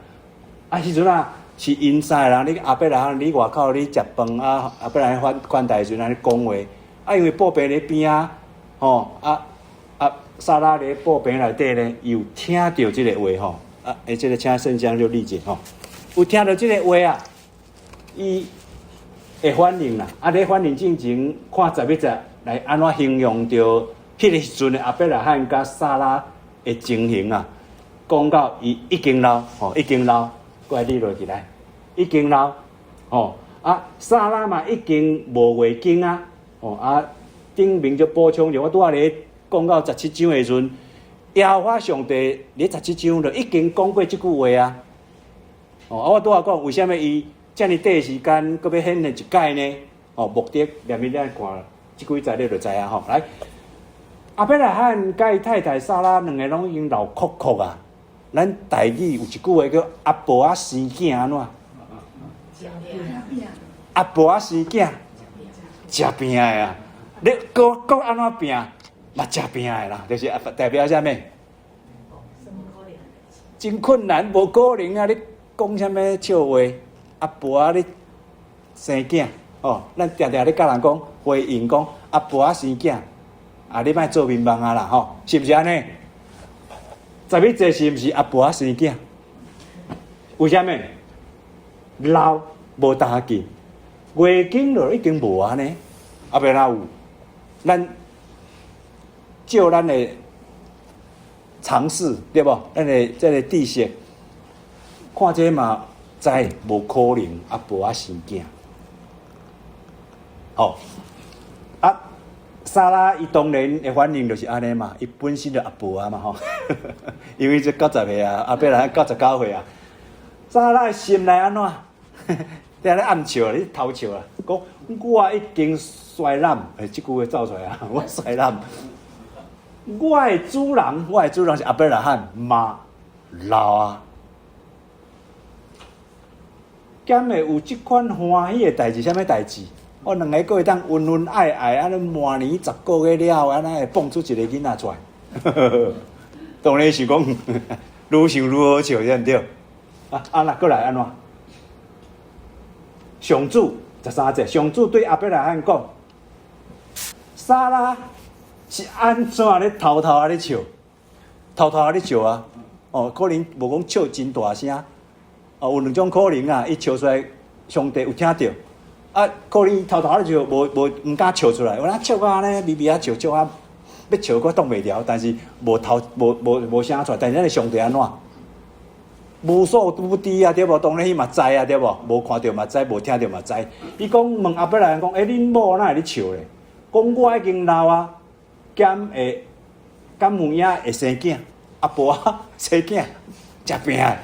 时阵啊，是因啥人？你后壁来你外口你食饭啊，后壁来款待时阵安尼讲话。因为布棚咧边啊，莎拉咧布棚内底呢，有听到即个话吼。即个请圣香就理解吼。有听到即个话啊，伊会反应啦。咧反应进前，看十一节来安怎形容着迄个时阵的后壁来汉甲莎拉。的情形啊，讲到伊已经老，已经老，过来你落起来，已经老，莎拉嘛已经无月经啊，顶面就补充着，我拄仔咧讲到17章的时阵，耶和华上帝咧17章就已经讲过即句话啊，我拄仔讲为虾米伊遮尔短时间，搁要显现一解呢？目的连面咱看即几材料就知啊，来。后壁来汉甲伊太太莎拉两个拢已经老哭哭啊！咱台语有一句话叫“阿婆啊生囝安怎”？阿婆啊生囝，食饼的啊！你讲安怎饼？嘛食饼的啦，就是代表啥物？真困难，无可能啊！你讲啥物笑话？阿婆啊，你生囝咱常常咧甲人讲回应讲阿婆啊生囝。你莫做面盲啊啦，吼，是毋是安尼？十一节是毋是阿婆生囝？为虾米？老无大见，月经就已经无安尼，后壁哪有？咱照咱的常识对无？咱的这个知识，看这嘛知无可能阿婆生囝，莎拉伊当然的反应就是安尼嘛，伊本身就阿婆啊嘛吼，因为这90岁啊，后壁来99岁啊，莎拉心内安怎？在咧暗笑，你偷笑啊，讲我已经衰老，即句话走出来啊，我衰老，我的主人是阿伯拉罕妈老啊，敢会有即款欢喜的代志？啥物代志？我两个会当恩恩爱爱，安尼满年10个月了，安尼会蹦出一个囡仔出来。当然是讲，愈想愈好笑，对毋对？那过来安怎？上主13节，上主对阿伯拉罕讲：莎拉是安怎咧偷偷咧笑？偷偷咧笑啊！可能无讲笑真大声。有两种可能啊，伊笑出来，上帝有听到。可能偷偷咧笑，毋敢笑出来。我那笑啊安尼，微微啊笑啊，要笑我挡袂牢，但是无声出来。但是咱的上帝安怎？无所不知啊，对无？当然伊嘛知啊，对无？无看到嘛知，无听到嘛知。伊讲问阿伯来讲，恁某哪会咧笑咧？讲我已经老啊，敢有影会生囝？阿婆啊，生囝，食饼啊！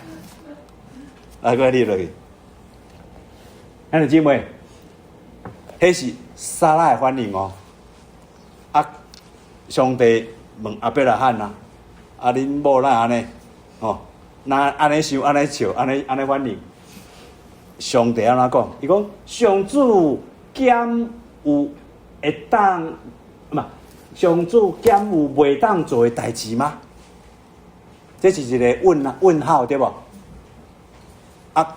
来，我你落去，咱的姊妹。迄是莎拉的反应哦。上帝问阿伯拉罕啊，恁某哪安尼？那安尼想，安尼笑，安尼反应。上帝安怎讲？伊讲上主兼有会当嘛？上主兼有袂当做的代志吗？这是一个问号对无？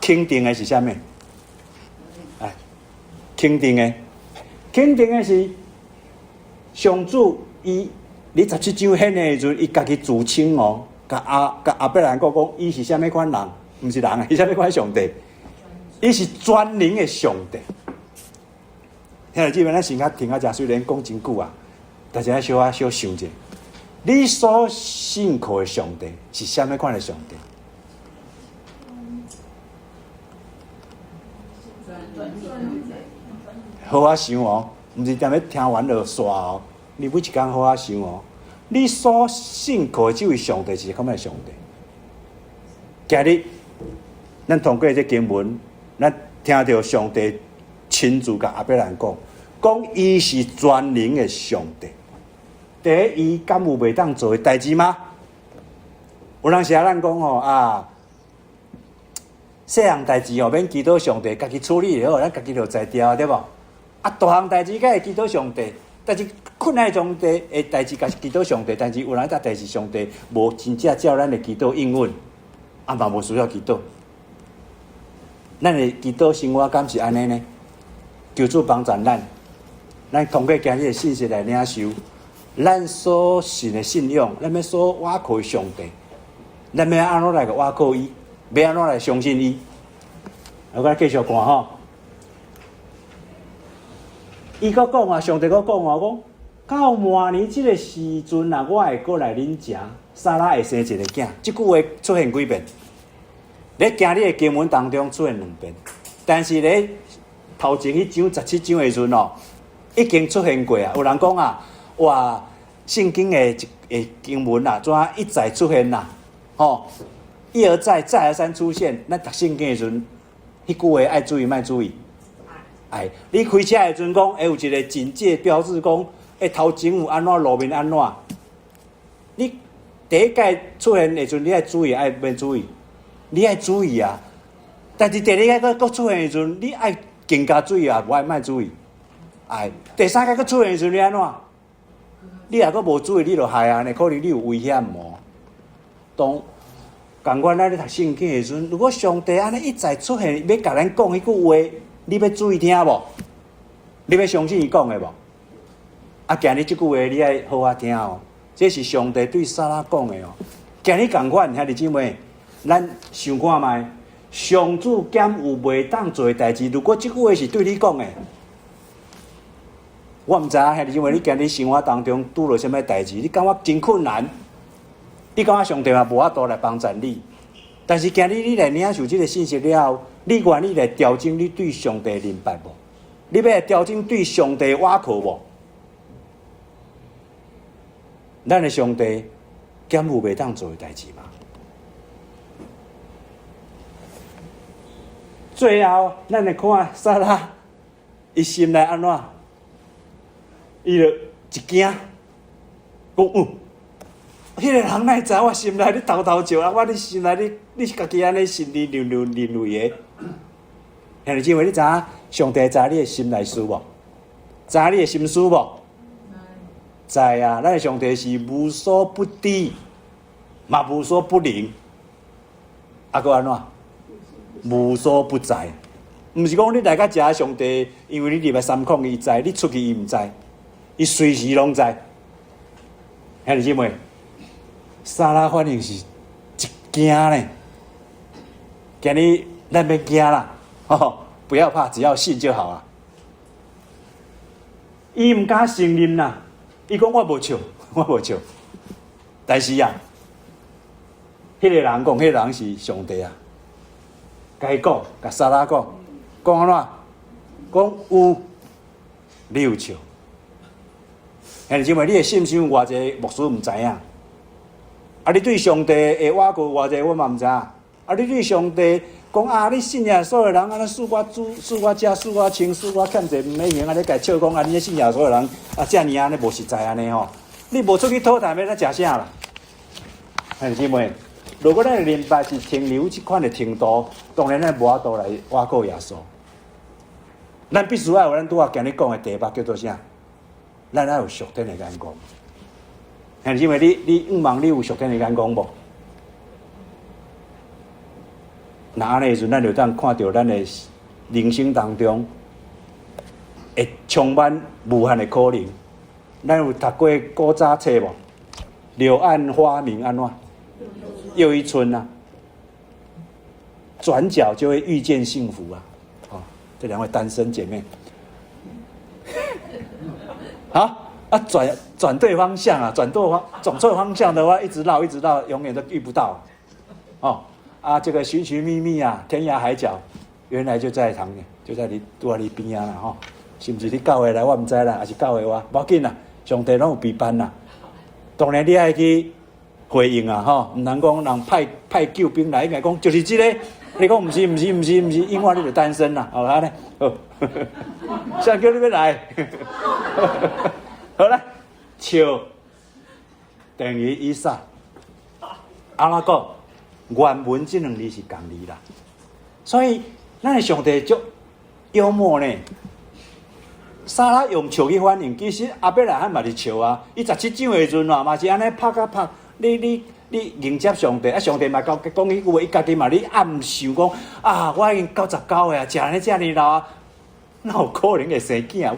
肯定的是啥物？肯定的是上主伊伫17章显的时阵，伊家己自称甲阿伯兰讲伊是啥物款人？毋是人啊，伊啥物款上帝？伊是全能的上帝。听到这边咱先听啊，虽然讲真久啊，但是小想者，你所信靠的上帝是啥物款的上帝？好好想毋是踮咧听完就煞你每一工好好想你所信靠的这位上帝是什么上帝？今日咱通过这经文，咱听到上帝亲自甲亚伯兰讲伊是全能的上帝。第一，伊敢有袂当做的代志吗？有人写咱讲细项代志免祈祷上帝，家己处理就好，咱家己就知调，对无？大项代志，该会祈祷上帝，但是困难上帝的代志，该是祈祷上帝，但是有人代志上帝无真正照咱的祈祷应允，嘛无需要祈祷。咱的祈祷生活敢是安尼呢？求主帮助咱通过今日的信息来领受，咱所信的信仰，咱要所倚靠上帝，咱要安怎来个倚靠伊？要安怎来相信伊？我甲继续看吼。伊阁讲上帝阁讲讲到明年这个时阵我会过来恁家，撒拉会生一个囝。这句话出现几遍？咧今日的经文当中出现2遍，但是咧头前迄章17章的时阵已经出现过啊。有人讲哇，圣经的经文怎一再出现一而再，再而三出现。咱读圣经的时阵，迄句话爱注意，莫注意。你开车的时阵讲，有一个警戒标志讲，头前有安怎，路面安怎。你第一届出现的时阵，你爱注意，爱免注意。你爱注意啊，但是第二届佫出现的时阵，你爱更加注意啊，无爱莫注意。第三届佫出现的时阵，你安怎？你若佫无注意，你就害啊！可能你有危险当同款咱咧读圣经的时阵，如果上帝安尼一再出现，要甲咱讲迄句话，你要注意听无？你要相信伊讲的无？今日即句话你爱好好听这是上帝对撒拉讲的今日同款，兄弟姊妹，咱想看觅，上主兼有袂当做的代志。如果即句话是对你讲的，我毋知影兄弟姊妹，你今日生活当中拄着什么代志？你感觉真困难？你感觉上帝嘛无法度来帮助你？但是今日你来领受这个信息了后，你愿意来调整你对上帝的明白无？你要来调整对上帝的倚靠无？咱的上帝兼有袂当做的代志嘛？最后，咱来看撒拉，伊心内安怎？伊就一惊，讲迄个人哪会知我心内你偷偷笑啊？你心内你家己安尼心里认为的？兄弟姊妹，你知影上帝知你的心内事无？知你的心思无？知啊！咱的上帝是无所不知，嘛无所不能，佫安怎？无所不在。毋是讲你来到遮上帝，因为你入来3孔伊知，你出去伊毋知，伊随时拢知。兄弟姊妹，撒拉反应是一惊呢。今日咱别惊啦，不要怕，只要信就好啊。伊毋敢承认啦，伊讲我无笑，我无笑。但是迄个人讲，迄个人是上帝啊。甲伊讲，甲撒拉讲安怎？讲有，你有笑。兄弟姊妹，你的信心有偌济，牧师毋知影。你对上帝的倚靠偌济，我嘛毋知影。你对上帝讲你信耶稣的人安尼恕我煮、恕我食、恕我穿、恕我欠债，毋免用，你家笑讲你信耶稣的人遮尔安尼无实在安尼你无出去讨债，要咱食啥啦？兄弟姊妹。如果咱的明白是停留这款的程度，当然咱无法度来倚靠耶稣。咱必须要有咱拄仔今日讲的第一步叫做啥？咱要有属天的眼光。兄弟姊妹，你望你有属天的眼光无？那安尼时阵，咱就当看到咱的人生当中会充满无限的可能。咱有读过古早册无？柳暗花明安怎？又一村啊，转角就会遇见幸福啊！这2位单身姐妹，转对方向啊，转错方向的话，一直绕，永远都遇不到。这个寻寻觅觅啊，天涯海角，原来就在旁边，就在你拄仔你边啊啦是不是你教会来？我唔知啦，还是教会我，无要紧啦，上帝拢有陪伴啦。当然你爱去回应啊，吼，毋通讲人派救兵来，应该讲就是即个。你讲毋是，因为你就单身啦，好啦咧，好，现在叫你要来，好啦，笑等于以撒，安怎讲？原文这两字是共字啦，所以咱的上帝足幽默呢。撒拉用笑去反应，其实阿伯拉罕嘛是笑啊。伊17章的时阵嘛是安尼拍拍，你迎接上帝，啊上帝嘛讲迄句话，伊家己嘛你暗想讲啊，我已经99岁啊，食安尼遮尔老啊，哪有可能会生囝？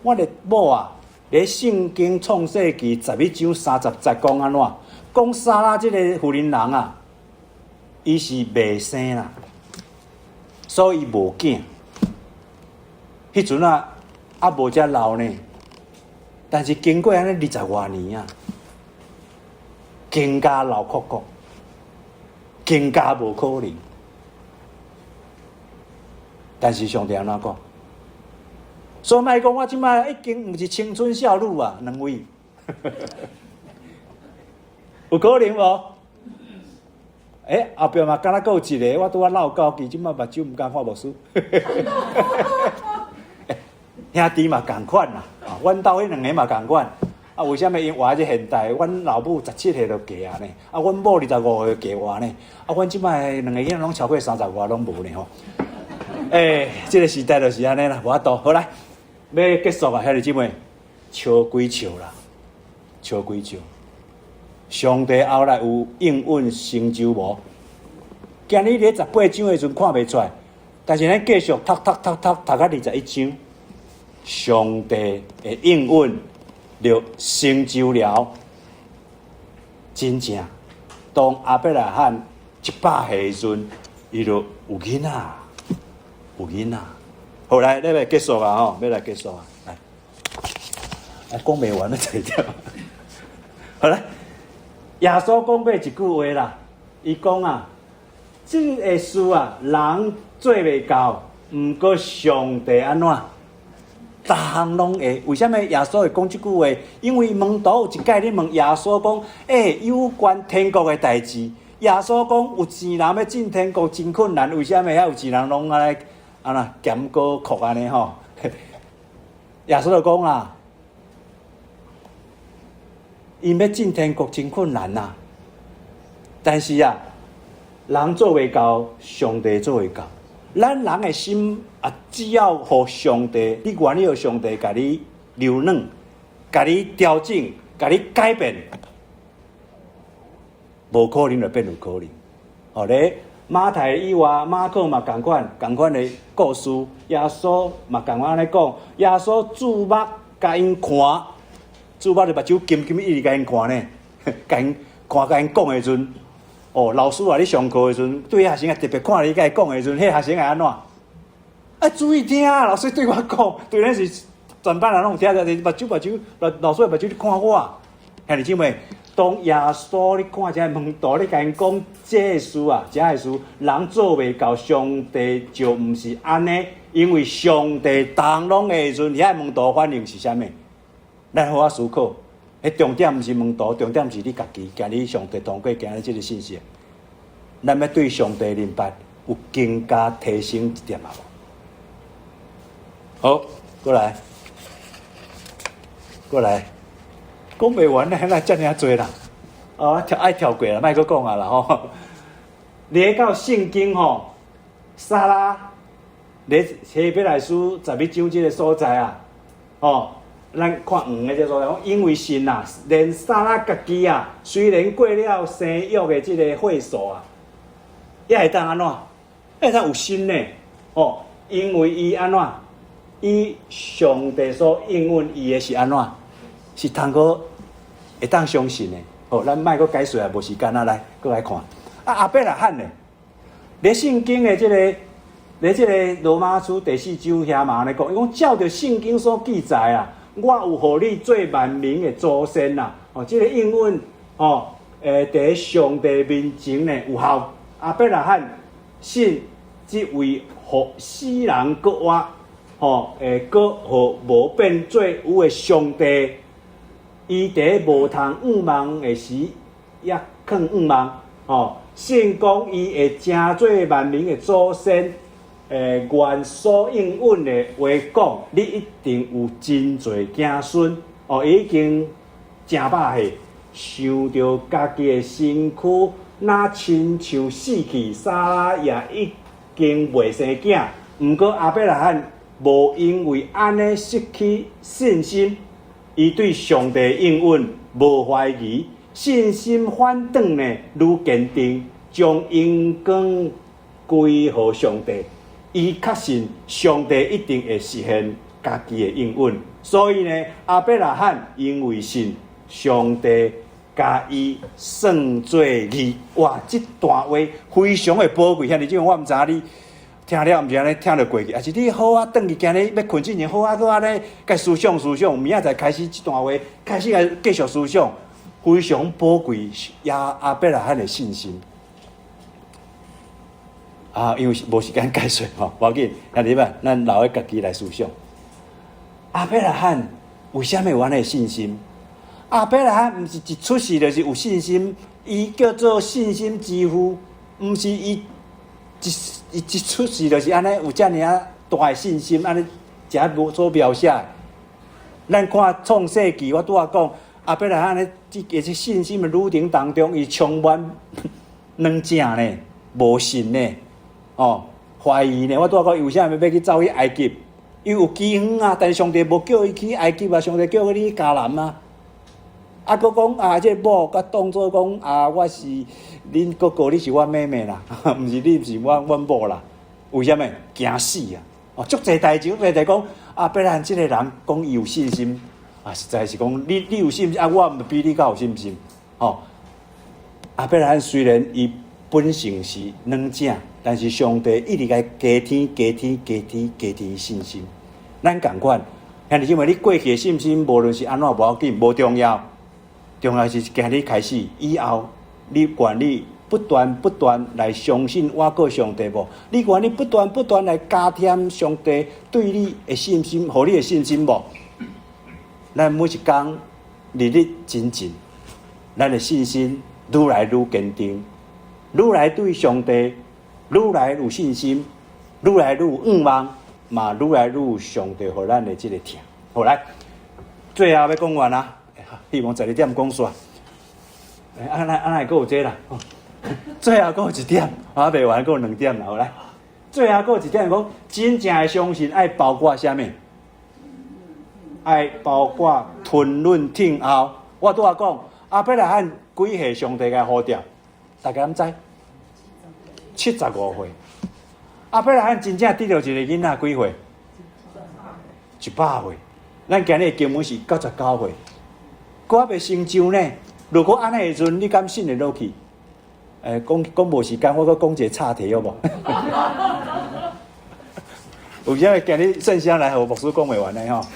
我的某啊，咧圣经创世纪11章30节讲安怎？讲撒拉这个妇人人啊，伊是未生啦，所以无囝。迄阵啊。无遮老呢，但是经过安尼20多年啊，更加老壳壳，更加无可能。但是上帝安怎讲？所以莫讲我即摆已经毋是青春少女啊，两位，有可能无？后壁嘛，敢若还有一个，我拄仔闹交，伊即摆目睭毋敢看无输。兄弟嘛共款啦，阮兜迄两个嘛共款。为什么因活在现代？阮老母17岁就嫁呢，阮某25岁就嫁我呢。阮即摆两个囝拢超过30外，拢无呢吼。这个时代就是安尼啦，无法度。好来，要结束啊，兄弟姊妹，笑归笑啦，笑归笑。上帝后来有应允成就无？今日咧18章的时阵看袂出来，但是咱继续读到21章。上帝的应允就成就了，真正当阿伯拉罕100岁时阵，伊就有囡仔，有囡仔。好来，咱要结束啊吼，要来结束啊，来，讲袂完了才掉。好来，耶稣讲过一句话啦，伊讲啊，这个事啊，人做袂到，毋过上帝安怎？逐项拢会，为什么耶稣会讲这句话？因为门徒有一届咧问耶稣讲，有关天国的代志。耶稣讲，有钱人要进天国真困难，为什么遐有钱人拢安尼咸糕酷安尼吼？耶稣就讲啦，因要进天国真困难呐。但是啊，人做袂到，上帝做会到。咱人的心啊，只要互上帝，你愿意互上帝甲你柔软，甲你调整，甲你改变，无可能就变有可能。哦咧，马太以外，马可嘛共款的故事，耶稣嘛共款安尼讲，耶稣注目甲因看，注目就目睭金一直甲因看呢，甲因看甲因讲的时阵。老师啊，你上课的时阵，对学生啊特别看你甲伊讲的时阵，迄学生会安怎？注意听啊！老师对我讲，对咱是全班人拢有听着，目睭，老师的目睭你看我。兄弟姊妹，当耶稣你看这门徒，你甲因讲这事啊，这事，人做袂到，上帝就毋是安尼，因为上帝当拢的时阵，遐门徒反应是啥物？咱好好思考。重点毋是门徒，重点是你家己，今日上帝通过今日这个信息，咱要对上帝认识有更加提升一点啊！好，过来，讲袂完咧，那遮尔多啦，爱跳过啦，莫阁讲啊啦吼。你到圣经吼，撒拉，你希伯来书11章这个所在啊，咱看黄的这所在，因为神啊，连撒拉家己啊，虽然过了生育的这个岁数啊，也会当安怎？会当有心呢？因为伊安怎？伊上帝所应允伊的是安怎？是通过会当相信的。咱莫阁解说啊，无时间啊，来，阁来看。阿伯拉罕呢？咧圣经的这个，咧这个罗马书第4章遐嘛安尼讲，伊讲照着圣经所记载啊。我有互你做万民的祖先呐！这个应允伫上帝面前呢有效。阿伯拉罕信即位互死人搁活，搁互无变做有的上帝，伊伫无通仰望的时，也肯毋茫哦，信讲伊会成做万民的祖先。原所应允的话讲，你一定有真侪子孙哦，已经真饱气，想着家己的身躯，那亲像死去，撒拉也已经未生囝。毋过亚伯拉罕无因为安尼失去信心，伊对上帝应允无怀疑，信心反转呢愈坚定，将荣光归乎上帝。伊确信上帝一定会实现家己的应允，所以呢，亚伯拉罕因为信上帝，甲伊算做义。哇，这段话非常的宝贵，兄弟姐妹，我毋知影你听了毋是安尼听得过去，还是你好啊，转去今日要困之前好啊，搁安尼该思想，明仔载开始这段话，开始来继续思想，非常宝贵亚伯拉罕的信心。因为无时间解说吼，无要紧，兄弟们，咱留喺家己来思想。亚伯拉罕为什么有安尼信心？亚伯拉罕毋是一出世就是有信心，伊叫做信心之父，毋是伊一出世就是安尼有遮尔啊大的信心，安尼遮所描写。咱看创世纪，我拄仔讲亚伯拉罕咧，这信心的旅程当中，伊充满软正呢，无信呢。哦，怀疑呢？我拄仔讲，伊为啥物要去走去埃及？伊有饥荒啊，但是上帝无叫伊去埃及啊，上帝叫伊去迦南啊。啊，佮讲这某佮当作讲我是恁哥哥，你是我妹妹啦，毋是你是阮某啦。为什么？惊死啊！哦，足侪代志，讲伯拉罕这个人讲伊有信心实在是讲你有信心我毋比你较有信心。哦，伯拉罕虽然伊本性是软正。但是上帝一直甲加添信心。咱共款，兄弟姐妹，你过去的信心，无论是安怎无要紧，无重要，重要是今日开始以后，你愿意不断来相信我个上帝无？你愿意不断来加添上帝对你的信心，互你的信心无？咱每一天日日精进，咱的信心愈来愈坚定，愈来对上帝。愈来有信心，愈来愈有愿望，嘛愈来愈有上帝互咱的这个听。好来，最后要讲完啦，希望12点讲煞。安那还有这啦，最后还有一点，未完，还有2点啦。好来，最后还有一点讲，真正的相信爱包括啥物？爱包括吞论听候。我拄仔讲，伯拉罕几岁上帝甲呼召？大家敢知？75岁，伯拉罕真正得到一个囡仔几岁？100岁。咱今日的经文是99岁，还未成就呢。如果安尼的时阵，你敢信得落去？讲无时间，我搁讲一个岔题好无？有啥今日圣香来，互牧师讲袂完的吼。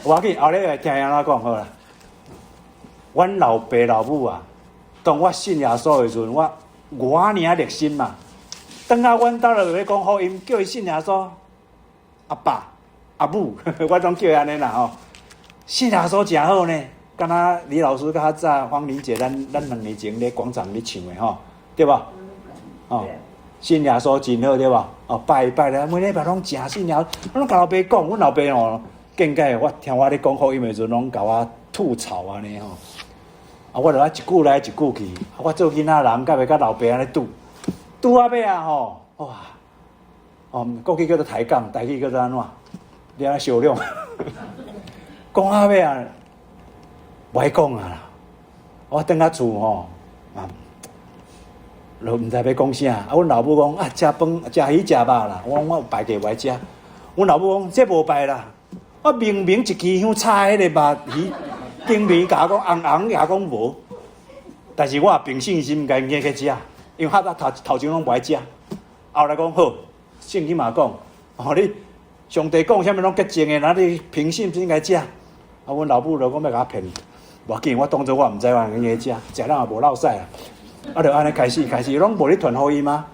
无要紧，后日来听安怎讲好啦。阮老爸老母啊，当我信耶稣的时阵，我尔热心嘛。当下阮兜落咧讲福音，叫伊信耶稣，阿爸、阿母，我总叫伊安尼啦吼。信耶稣真好呢，敢若李老师较早、方玲姐，咱2年前咧广场咧唱的吼，对吧？哦，信耶稣真好，对吧？哦，拜咧，每礼拜拢诚信耶稣，我拢甲老爸讲，阮老爸哦，更加我听我咧讲福音的时阵，拢甲我吐槽安尼吼。我就一句来一句去，我做囡仔人，甲袂甲老爸安尼拄啊尾啊吼，哇，国语叫做抬杠，台语叫做安怎？你安小量，讲啊尾啊，歹讲啊啦。我等下厝吼，就毋知要讲啥。阮老母讲食饭食鱼食肉啦，我有排过袂食。阮老母讲这无排啦，我明明一支香炒迄个肉鱼。经皮甲我讲红也讲无，但是我也凭信心甲伊硬去食，因为头前拢不爱食。后来讲好，圣经嘛讲，你上帝讲啥物拢洁净的，那你凭信心该食。阮老母就讲要甲我骗，无要紧，我当作我毋知，我硬去食，食人也无落屎啦。就安尼开始，拢无咧传福音吗？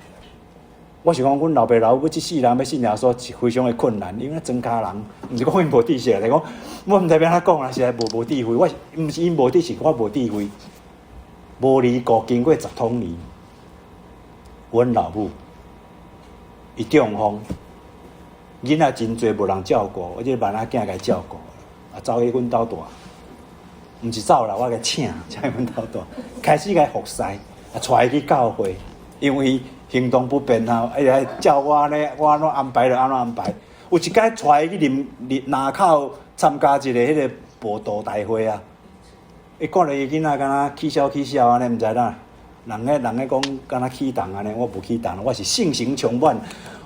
我是讲，阮老爸老母这世人要信耶稣是非常的困难，因为庄稼人，毋是讲因无知识，是讲我毋知要安怎讲啦，实在无智慧。我毋是因无知识，我无智慧。无离故经过10通年，阮老母伊中风，囡仔真侪无人照顾，我即个慢仔囝甲伊照顾，走去阮兜大，毋是走啦，我甲请去阮兜大，开始甲伊服侍，带伊去教会，因为行动不便啊，来叫我呢，我安怎安排就安怎安排。有一摆带伊去林口参加一个迄个布道大会啊，伊看到伊囡仔敢若起笑安尼，毋知啦。人咧讲敢若起动安尼，我无起动，我是性情充满。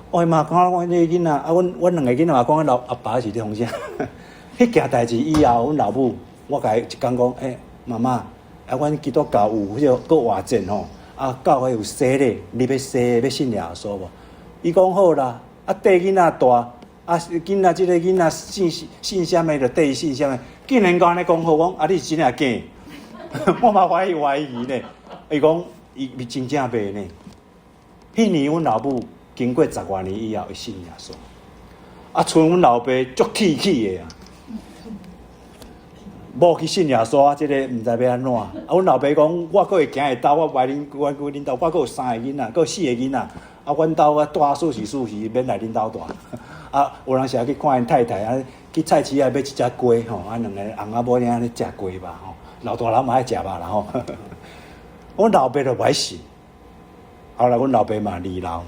我妈看我这囡仔，啊，阮两个囡仔嘛讲，老阿爸是伫方啥？迄件代志以后，阮老母我甲伊一讲讲，妈妈，啊，阮基督教有迄个搁活证吼，啊，教会有洗礼，你要洗要信耶稣无？伊讲好啦，啊，缀囡仔大，啊，囡仔即个囡仔信啥物就缀伊信啥物，竟然甲安尼讲好，讲啊，你是真正假？我嘛怀疑呢。伊讲伊真正袂呢。迄年阮老母经过10多年以后，伊信耶稣。啊，剩阮老爸足气的啊！无去信耶稣啊，即个毋知要安怎。啊，阮老爸讲，我阁会行会到，我恁兜，我阁有3个囡仔，阁有4个囡仔。啊，阮兜啊大数是免来恁兜大。啊，有人时去看因太太啊，去菜市啊买一只鸡吼，啊两个翁仔某安尼食鸡吧吼，老大人嘛爱食吧啦吼。阮老爸就歹信，后来阮老爸嘛离老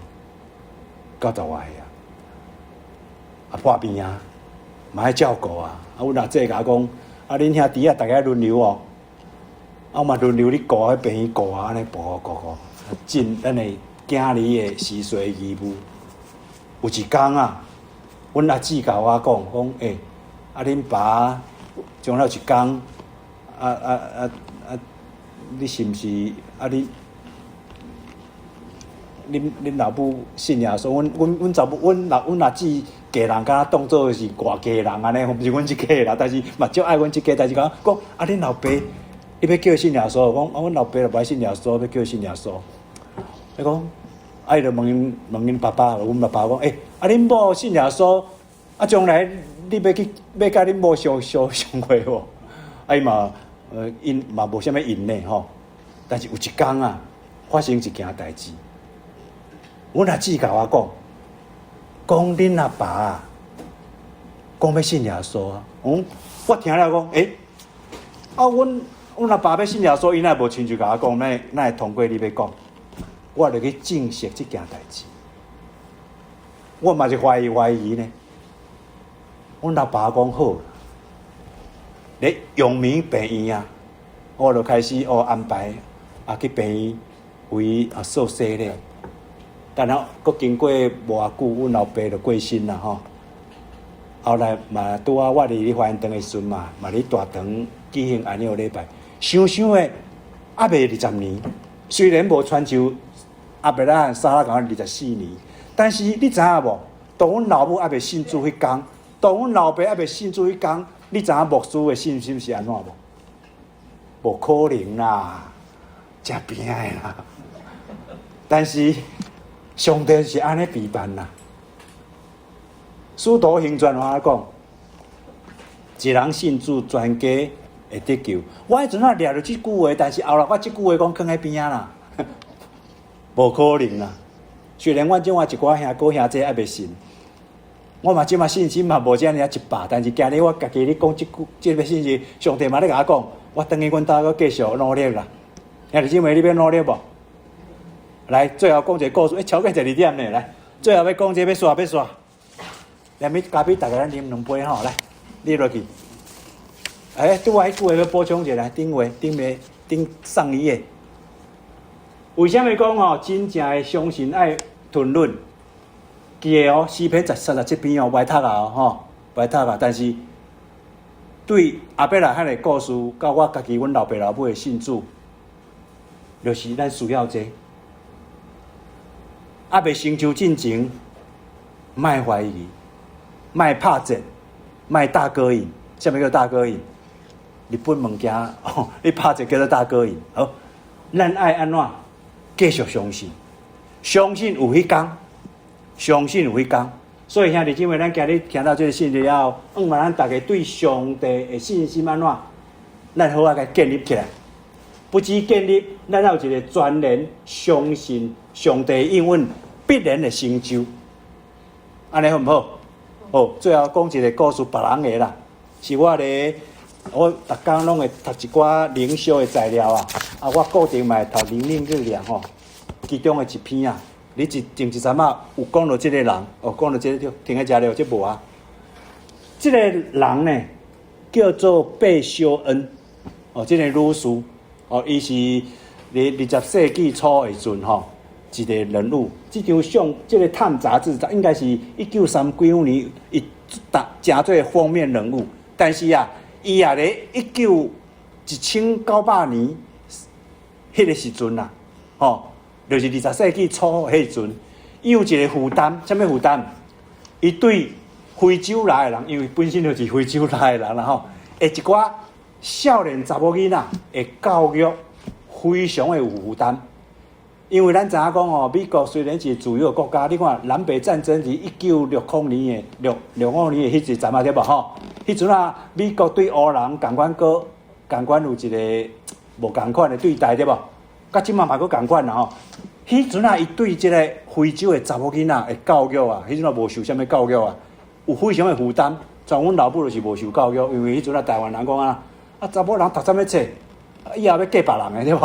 ，90外岁啊，破病啊，嘛爱照顾啊。啊，阮阿姐甲我讲，啊，恁兄弟啊，大家轮流哦，啊，嘛轮流你顾迄病院顾啊，安尼顾，尽咱的囝儿的时岁义务。有一天啊，阮阿姊甲我讲，啊，恁爸将来有一天，你是毋是啊？恁老母信耶稣？阮查某，阮阿姊家人敢若当做是外家人安尼，毋是阮即家啦。但是嘛，足爱阮即家。但是讲啊，恁老爸你要叫信耶稣？讲啊，阮老爸就不爱信耶稣，要叫信耶稣。伊讲，啊，伊就问恁爸爸，阮爸爸讲，啊，恁某信耶稣，啊，将来你要甲恁某相会无？啊，伊嘛。因嘛无啥物因呢吼，但是有一天啊，发生一件代志。阮阿姊甲我讲恁阿爸啊，讲要信耶稣啊。我听了讲，啊，阮阿爸要信耶稣，伊若无亲自甲我讲，哪会通过你要讲？我就去证实这件代志。我嘛是怀疑呢。阮阿爸讲好。咧阳明病院啊，我就开始安排去病院为做洗礼。然后佫经过无偌久，阮老爸就过身啦吼。后来嘛拄啊，我伫咧发现堂的时阵嘛咧大堂举行安尼个礼拜，想诶，还未20年，虽然无传授阿伯拉和沙拉讲24年，但是你知影无？当阮老母还未信主迄天，当阮老爸还未信主迄天。你知影牧师的信心是安怎无？无可能啦，真拼的啦。但是上帝是安尼陪伴啦。使徒行传话讲，一人信主，全家会得救。我迄阵啊掠着即句话，但是后来我即句话讲囥喺边仔啦，无可能啦。虽然阮种一寡兄哥兄姐还未信。我嘛即马信心嘛无遮尔100，但是今日我家己咧讲即个信息，上帝嘛咧甲我讲，我等于阮兜个继续努力啦。兄弟姊妹，你要努力无？来，最后讲一个故事，超过12点呢，来，最后要讲一个要煞。连咪咖啡大家咱啉2杯吼，来，你落去。拄啊，迄句话要补充一下，来，顶上一页。为什么讲吼？真正的相信爱吞论？记个诗篇37篇歪读啊歪读啊。但是对阿伯拉罕的故事，到我家己阮老爸老母的信主，就是咱需要这。还未成就进前，莫怀疑，莫拍折，莫大歌瘾。什么叫大歌瘾？日本物件你拍折叫做大歌瘾。好，咱爱安怎继续相信？相信有迄天。相信有迄天，所以兄弟姊妹，咱今日听到这个信息了后，咱大家对上帝的信心安怎，咱好啊，甲建立起来。不只建立咱有一个全然相信上帝应允必然的成就，安尼好唔好？好，最后讲一个故事，别人的啦，是我咧，我逐工拢会读一寡灵修的材料啊，我固定嘛会读灵命日粮吼，其中的一篇啊，你前一阵啊有讲到这个人，讲到这个停喺遮了，这无啊？这个人呢叫做贝修恩，这个女士，伊是20世纪初的时阵吼。一个人物，这张相，这个《探》杂志应该是1930年，伊真做封面人物。但是啊，伊也咧1900年迄个时阵啊，就是20世纪初迄时阵，伊有一个负担，什么负担？伊对非洲来的人，因为本身就是非洲来的人啦一寡少年查某囡仔的教育非常的有负担。因为咱知影讲美国虽然是自由的国家，你看南北战争是1960年的65年的迄一阵啊，对无迄阵啊，美国对黑人共款有一个无共款的对待，对无？甲即嘛佫共款啦迄阵啊，伊对即个非洲的查某囡仔的教育啊，迄阵啊无受啥物教育啊，有非常的负担。像阮老母就是无受教育，因为迄阵啊台湾人讲查某人读啥物册，以后要嫁别人的，对无？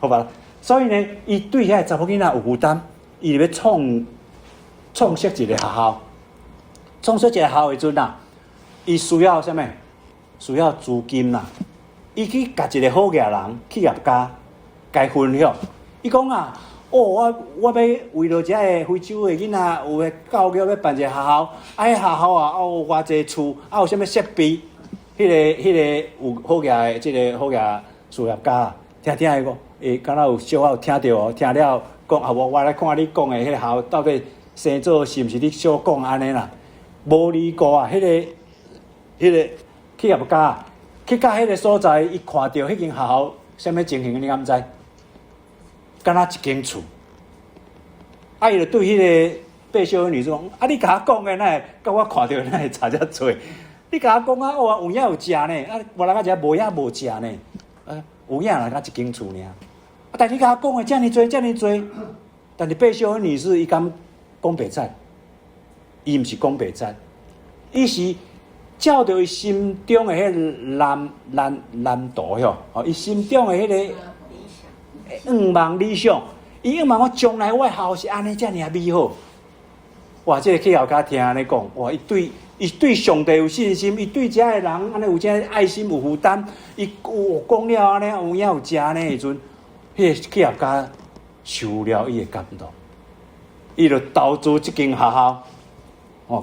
好吧。所以呢，伊对遐查某囡仔有负担，伊要创设一个学校，创设一个学校的时阵啊，伊需要啥物？需要资金啦。伊去甲一个好业人企业家，该分享。伊讲我要为了遮个非洲的囡仔有个教育，要办一个学校，迄学校啊，有偌济厝，有啥物设备？迄个有好业的，即个好业事业家，听伊讲。敢若有小可有听到听了讲我来看你讲的迄个校到底生做是毋是你小讲安尼啦？无离过啊！迄个企业家去到迄个所在，伊看到迄间学校啥物情形，你敢知？敢若一间厝，伊就对迄个贝修恩女士讲：你甲我讲的哪会？甲我看到哪会差遮多？你甲我讲有影有食呢？我人家遮无影无食呢？有影啦，甲一间厝尔。但你甲我讲的遮尔多，但是贝修恩女士伊敢讲白菜，伊毋是讲白菜，伊是照着伊心中的迄蓝图伊心中的迄个愿望理想，伊愿望我将来我的后是安尼遮尔美好。哇！这个企业家听安尼讲，哇！伊对上帝有信心，伊对遮个人安尼有遮爱心有负担，伊讲了安尼有影有食呢时阵，迄个企业家受了伊的感动，伊就投资即间学校。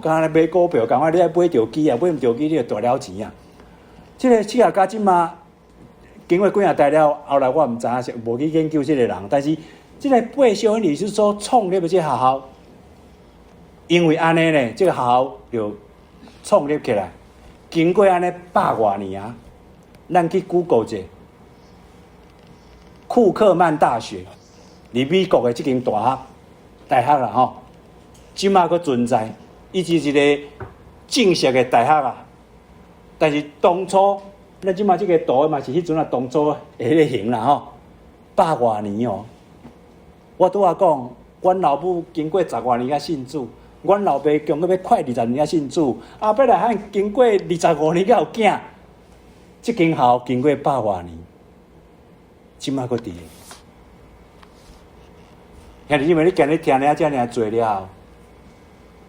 敢若买股票，感觉你爱买着机啊，买毋着机你就大了钱啊。即个企业家即马经过几啊代了，后来我毋知影是无去研究即个人，但是即个贝修恩女士所创立的即个学校，因为安尼呢，即个学校就创立起来，经过安尼100多年啊，咱去 Google 者，库克曼大学，伫美国的即间大学啦即马佫存在，伊是一个正式的大学啊。但是当初，咱即马即个图嘛是迄阵当初的迄个形啦100多年我拄仔讲，阮老母经过10多年才信主。阮老爸强要快20年才信主，后壁来喊经过25年才有囝，即间学校经过100多年，即马佫伫。兄弟姊妹，你今日听了遮尔济了后，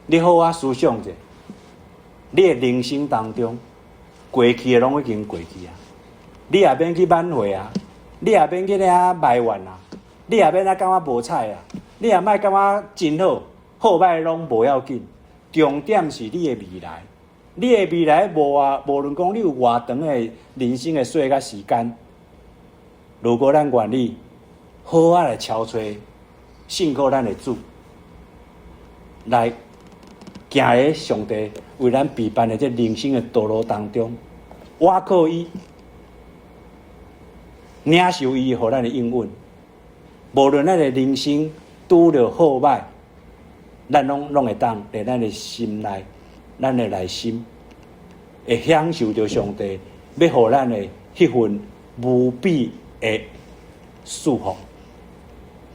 你好好思想者，你的人生当中，过去的拢已经过去啊，你也免去挽回啊，你也免去遐埋怨啊，你也免感觉无彩啊，你也莫感觉真好。好歹拢无要紧，重点是你的未来。你的未来无论讲你有偌长的人生的岁甲时间，如果咱愿意好好来敲吹，信靠咱的主，来行喺上帝为咱备办的这人生的道路当中，我靠伊领受伊互咱的应允，无论咱的人生拄着好歹。咱拢会当在咱的心内，咱的内心会享受着上帝要互咱的迄份无比会束缚。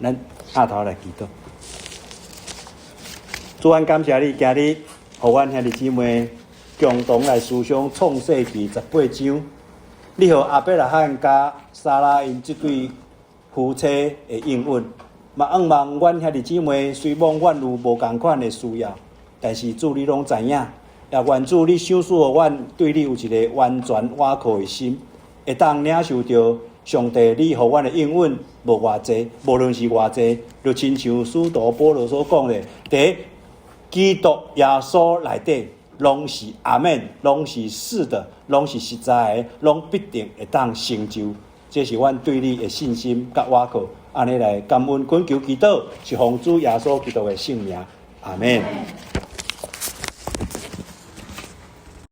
咱下头来祈祷。主安感谢你，今日互阮兄弟姊妹共同来思想创世纪18章。你互亚伯拉罕甲撒拉因这对夫妻的应允，嘛仰望阮兄弟姊妹，虽望阮有无共款的需要，但是主你拢知影，也愿主你赏赐互阮对你有一个完全倚靠的心，会当领受到上帝你互阮的应允，无偌济，无论是偌济，就亲像使徒保罗所讲的，伫基督耶稣内底，拢是阿门，拢是是的，拢是实在的，拢必定会当成就。这是阮对你的信心甲倚靠，安尼来感恩恳求祈祷，是奉主耶稣基督的圣名，阿门。